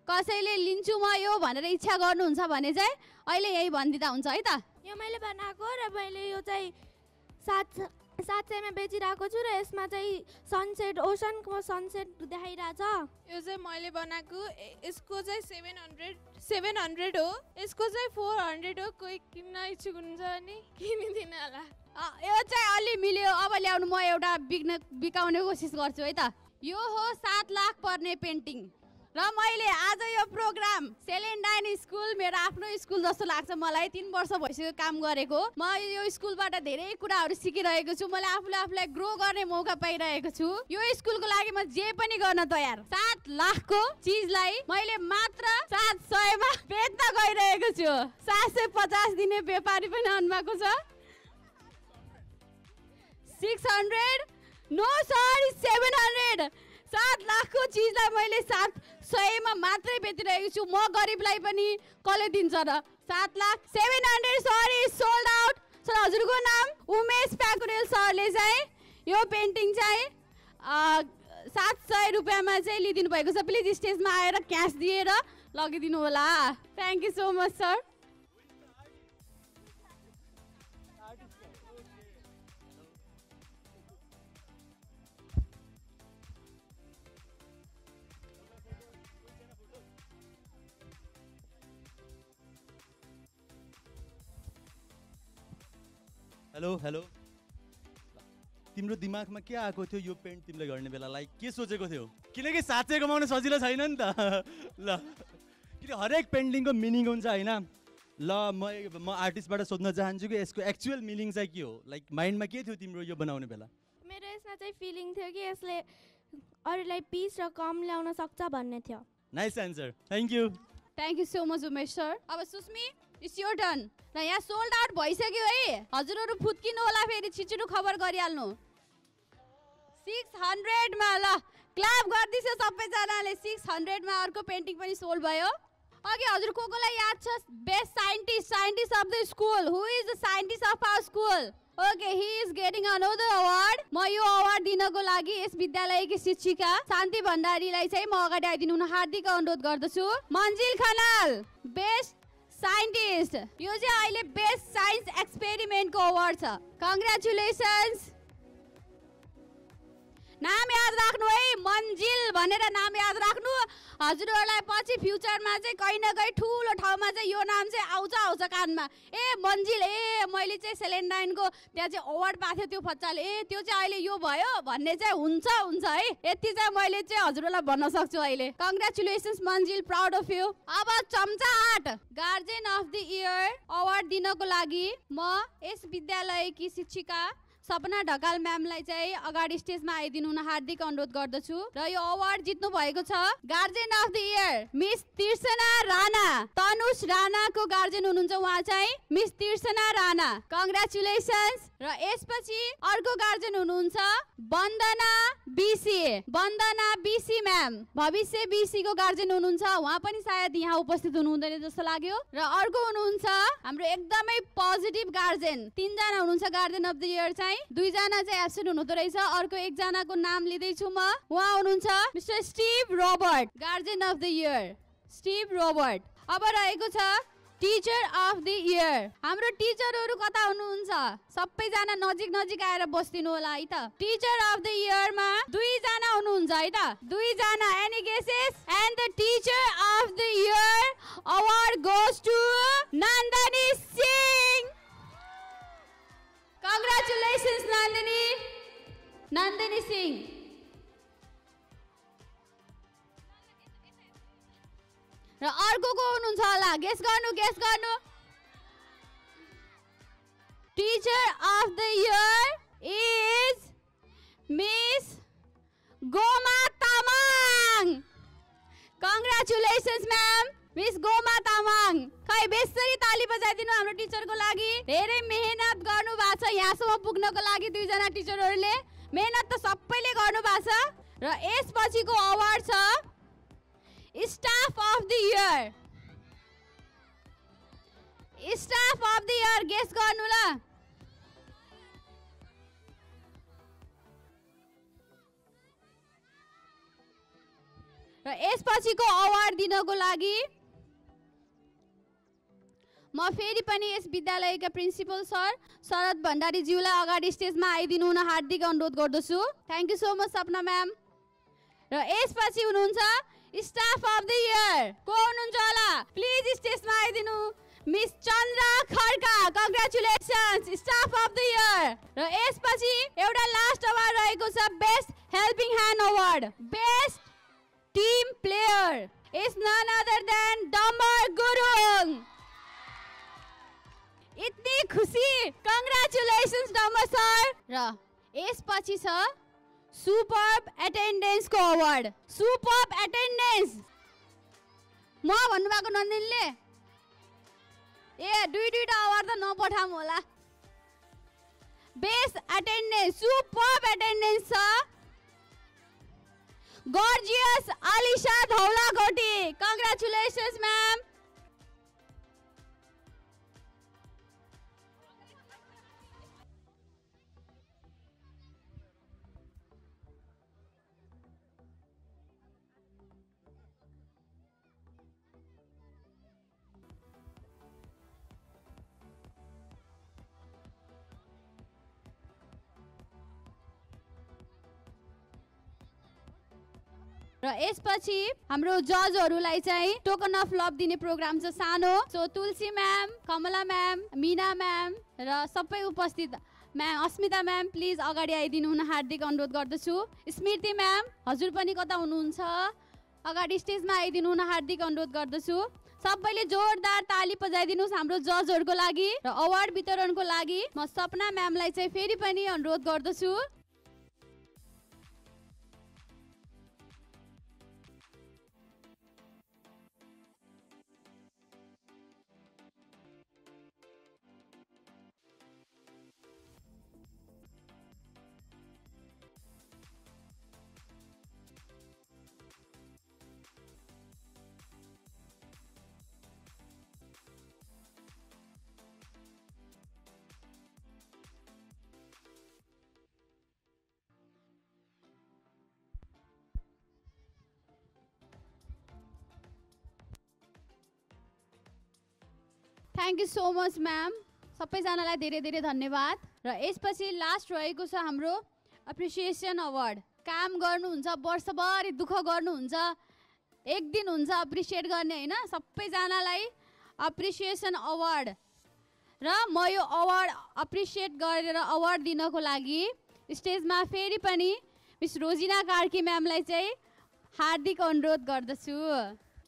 कसैले लिन्छु म यो भनेर इच्छा गर्नुहुन्छ भने चाहिँ अहिले यही भनिदिँदा हुन्छ है त यो मैले बनाएको र मैले यो चाहिँ 700 मा बेचिरहेको छु र यसमा चाहिँ सनसेट ओसनको सनसेट देखाइरहेछ यो चाहिँ मैले बनाएको यसको चाहिँ 700 हो यसको चाहिँ 400 हो कोही किन्न इच्छुक हुन्छ अनि किनिदिन होला यो चाहिँ अलि मिल्यो अब ल्याउनु म एउटा बिकाउने कोसिस गर्छु है त यो हो 7 लाख पर्ने पेन्टिङ र मैले आज यो प्रोग्राम सेलेन्डाइन स्कुल मेरो आफ्नो स्कुल जस्तो लाग्छ मलाई 3 वर्ष भइसक्यो काम गरेको म यो स्कुलबाट धेरै कुराहरू सिकिरहेको छु मैले आफूलाई ग्रो गर्ने मौका पाइरहेको छु यो स्कुलको लागि म जे पनि गर्न तयार 7 लाखको चिजलाई मैले मात्र 700 मा बेच्न गइरहेको छु 750 दिने व्यापारी पनि आउनुभएको छ 600 नो सरी 700 7 लाखको चिजलाई मैले 700 मा मात्रै बेचिरहेको छु म गरिबलाई पनि कसले दिन्छ र 7 lakh 700 sorry sold out sir हजुरको नाम उमेश प्याकुरेल सरले चाहिँ यो पेन्टिङ चाहिँ 700 रुपियाँमा चाहिँ लिदिनु भएको छ प्लिज स्टेजमा आएर क्यास दिएर लगिदिनु होला thank you so much sir hello तिम्रो दिमागमा के आएको थियो यो पेन्ट तिमीले गर्ने बेला लाइक के सोचेको थियो किनकि साँच्चै कमाउन सजिलो छैन नि त ल किन हरेक पेन्टिङको मिनिङ हुन्छ होइन ल म आर्टिस्टबाट सोध्न चाहन्छु कि यसको एक्चुअल मिनिङ चाहिँ के हो लाइक माइन्डमा के थियो तिम्रो यो बनाउने बेला मेरो यसमा चाहिँ फिलिङ थियो कि यसले अरूलाई पिस र कम ल्याउन सक्छ भन्ने थियो nice answer thank you so much Umesh sir अब सुस्मी इट्स योर टर्न र यहाँ सोल्ड आउट भइसक्यो है हजुरहरू फुत्किनु होला फेरि छिटो खबर गरिहाल्नु 600 मा ल क्ल्याप गर्दिछ सबैजनाले 600 मा अर्को पेन्टिङ पनि सोल्ड भयो अघि हजुर कोलाई याद छ best scientist of the school who is the scientist of our school okay he is getting another award म यो अवार्ड दिनको लागि यस विद्यालयकी शिक्षिका शान्ति भण्डारीलाई चाहिँ म अगाडि आइदिनु हुन हार्दिक अनुरोध गर्दछु मन्जिल खनाल बेस्ट साइन्टिस्ट यो चाहिँ अहिले बेस्ट साइन्स एक्सपेरिमेन्टको अवार्ड छ कङ्ग्रेचुलेसन्स नाम याद राख्नु है मन्जिल भनेर नाम याद राख्नु हजुरहरूलाई पछि फ्युचरमा चाहिँ कहीँ न कहीँ ठुलो ठाउँमा चाहिँ यो नाम चाहिँ आउँछ कानमा। ए मन्जिल, ए मैले चाहिँ सेलेन्डाइनको त्यहाँ चाहिँ अवार्ड पाएको थियो त्यो फच्चाले, ए त्यो चाहिँ अहिले यो भयो भन्ने चाहिँ हुन्छ है। यति चाहिँ मैले चाहिँ हजुरहरूलाई भन्न सक्छु अहिले। Congratulations Manjil, proud of you. अब चम्चा 8 guardian of the year award दिनको लागि म यस विद्यालयकी शिक्षिका सपना ढकाल म्यामलाई चाहिँ अगाडि स्टेजमा आइदिनु हुन हार्दिक अनुरोध गर्दछु। र यो अवार्ड जित्नु भएको छ guardian of the year miss तिर्सना राणा। तनुष राणाको गार्जियन हुनुहुन्छ उहाँ चाहिँ मिस तिर्सना राणा। कङ्ग्रेचुलेसन्स। र यसपछि अर्को गार्जियन हुनुहुन्छ वन्दना बीसी। वन्दना बीसी म्याम भविष्य बीसी को गार्जियन हुनुहुन्छ, उहाँ पनि सायद यहाँ उपस्थित हुनुहुँदैन जस्तो लाग्यो। र अर्को हुनुहुन्छ हाम्रो एकदमै पोजिटिभ गार्जियन, 3 जना हुनुहुन्छ गार्जियन अफ द इयर चाहिँ, 2 जना चाहिँ एब्सेन्ट हुनुहुँदो रहेछ। अर्को 1 जनाको नाम लिँदैछु म, उहाँ हुनुहुन्छ mister Steve Robert, guardian of the year Steve Robert. अब रहेको छ टिचर अफ द इयर। हाम्रो टिचरहरू कता हुनुहुन्छ? सबैजना नजिक आएर बस्दिनु होला है त। टिचर अफ द इयरमा 2 जना हुनुहुन्छ है त, 2 जना। Any guesses? And the teacher of the year award goes to Nandani Singh. Congratulations Nandani Singh. र अर्को को हुनुहुन्छ होला? गेस गर्नु। Teacher of the year is miss Goma Tamang. Congratulations ma'am, miss Goma Tamang. खै बेसरी ताली बजाइदिनु हाम्रो टिचरको लागि। धेरै मेहनत गर्नु भएको छ यहाँसम्म पुग्नको लागि। 2 जना टिचरहरूले मेहनत त सबैले गर्नु भएको छ। र यसपछिको अवार्ड छ staff of the year. Staff of the year guess गर्नु ल। र यसपछिको अवार्ड दिनको लागि म फेरि पनि यस विद्यालयका प्रिन्सिपल सर शरद भण्डारी ज्यूलाई अगाडि स्टेजमा आइदिनु हुन हार्दिक अनुरोध गर्दछु। Thank you so much Sapna ma'am. र यसपछि हुनुहुन्छ स्टाफ अफ द इयर को हुनुहुन्छ होला? प्लिज स्टेजमा आइदिनु miss Chandra Khadka. Congratulations staff of the year. र यसपछि एउटा लास्ट अवार्ड रहेको छ best helping hand award. Best team player is none other than Dambar Gurung. इतनी खुसी, कङ्ग्रेचुलेसन्स डम्बर सर। र यसपछि छ सुपर्ब एटेन्डेन्स को अवार्ड। सुपर्ब एटेन्डेन्स म भन्नुभएको नन्दिनीले ए 2-2टा अवार्ड त नपठाम होला। बेस्ट एटेन्डेन्स सुपर्ब एटेन्डेन्स छ gorgeous Alisa Dhaulakoti. Congratulations ma'am. र यसपछि हाम्रो जजहरूलाई चाहिँ टोकन अफ लभ दिने प्रोग्राम छ सानो। So Tulsi ma'am, Kamala ma'am, Mina ma'am र सबै उपस्थित म्याम, अस्मिता म्याम प्लिज अगाडि आइदिनु हुन हार्दिक अनुरोध गर्दछु। स्मृति म्याम हजुर पनि कता हुनुहुन्छ? अगाडि स्टेजमा आइदिनु हुन हार्दिक अनुरोध गर्दछु। सबैले जोरदार ताली बजाइदिनुहोस् हाम्रो जजहरूको लागि। र अवार्ड वितरणको लागि म सपना म्यामलाई चाहिँ फेरि पनि अनुरोध गर्दछु। Thank you so much ma'am. सबैजनालाई धेरै धेरै धन्यवाद। र यसपछि लास्ट रहेको छ हाम्रो एप्रिसिएसन अवार्ड। काम गर्नुहुन्छ, वर्षभरि दुःख गर्नुहुन्छ, एक दिन हुन्छ अप्रिसिएट गर्ने होइन सबैजनालाई अप्रिसिएसन अवार्ड र म यो अवार्ड अप्रिसिएट गरेर अवार्ड दिनको लागि स्टेजमा फेरि पनि मिस रोजिना कार्की म्यामलाई चाहिँ हार्दिक अनुरोध गर्दछु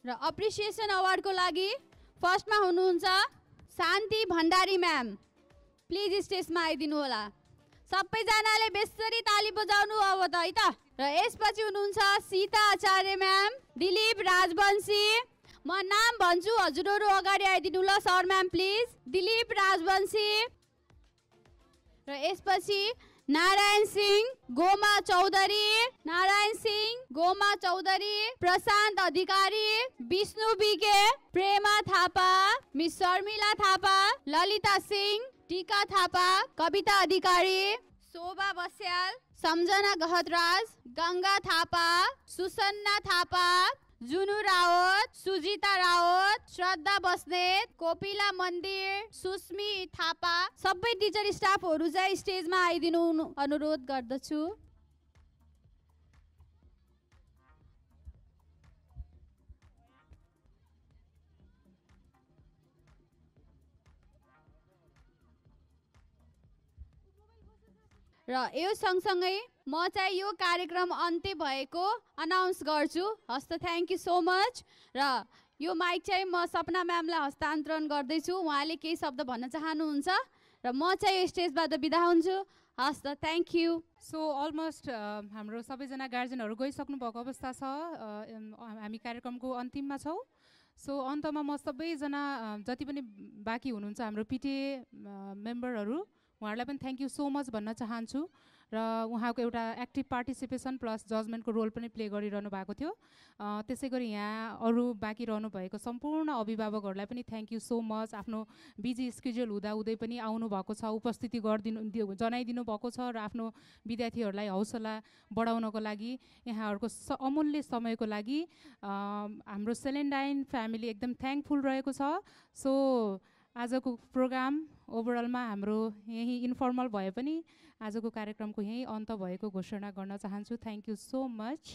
र अप्रिसिएसन अवार्डको लागि फर्स्टमा हुनुहुन्छ शान्ति भण्डारी म्याम प्लिज स्टेजमा आइदिनु होला सबैजनाले बेसरी ताली बजाउनु अब त है त र यसपछि हुनुहुन्छ सीता आचार्य म्याम दिलीप राजवंशी म नाम भन्छु हजुरहरू अगाडि आइदिनु ल sir ma'am please Dilip Rajbanshi र यसपछि नारायण सिंह गोमा चौधरी प्रशान्त अधिकारी विष्णु बिके प्रेमा थापा मिस शर्मिला थापा ललिता सिंह टीका थापा कविता अधिकारी शोभा बस्याल सम्झना गहतराज गंगा थापा सुसन्ना थापा जुनु रावत सुजिता रावत श्रद्धा बस्नेत कोपिला मन्दिर सुस्मी थापा सबै टिचर स्टाफहरू चाहिँ स्टेजमा आइदिनु अनुरोध गर्दछु र यो सँगसँगै म चाहिँ यो कार्यक्रम अन्त्य भएको अनाउन्स गर्छु हस्त थ्याङ्क यू सो मच र यो माइक चाहिँ म सपना म्यामलाई हस्तान्तरण गर्दैछु उहाँले केही शब्द भन्न चाहनुहुन्छ र म चाहिँ यो स्टेजबाट बिदा हुन्छु हस्त थ्याङ्क यू सो अलमोस्ट हाम्रो सबैजना गार्जेनहरू गइसक्नु भएको अवस्था छ हामी कार्यक्रमको अन्तिममा छौँ सो अन्तमा म सबैजना जति पनि बाँकी हुनुहुन्छ हाम्रो पिटिए मेम्बरहरू उहाँहरूलाई पनि थ्याङ्क यू सो मच भन्न चाहन्छु र उहाँको एउटा एक्टिभ पार्टिसिपेसन प्लस जजमेन्टको रोल पनि प्ले गरिरहनु भएको थियो त्यसै गरी यहाँ अरू बाँकी रहनु भएको सम्पूर्ण अभिभावकहरूलाई पनि थ्याङ्क यू सो मच आफ्नो बिजी स्केड्युल हुँदाहुँदै पनि आउनुभएको छ उपस्थिति जनाइदिनु भएको छ र आफ्नो विद्यार्थीहरूलाई हौसला बढाउनको लागि यहाँहरूको अमूल्य समयको लागि हाम्रो सेलेन्डाइन फ्यामिली एकदम थ्याङ्कफुल रहेको छ सो आजको प्रोग्राम ओभरअलमा हाम्रो यही इन्फर्मल भए पनि आजको कार्यक्रमको यही अन्त भएको घोषणा गर्न चाहन्छु थ्याङ्क यू सो मच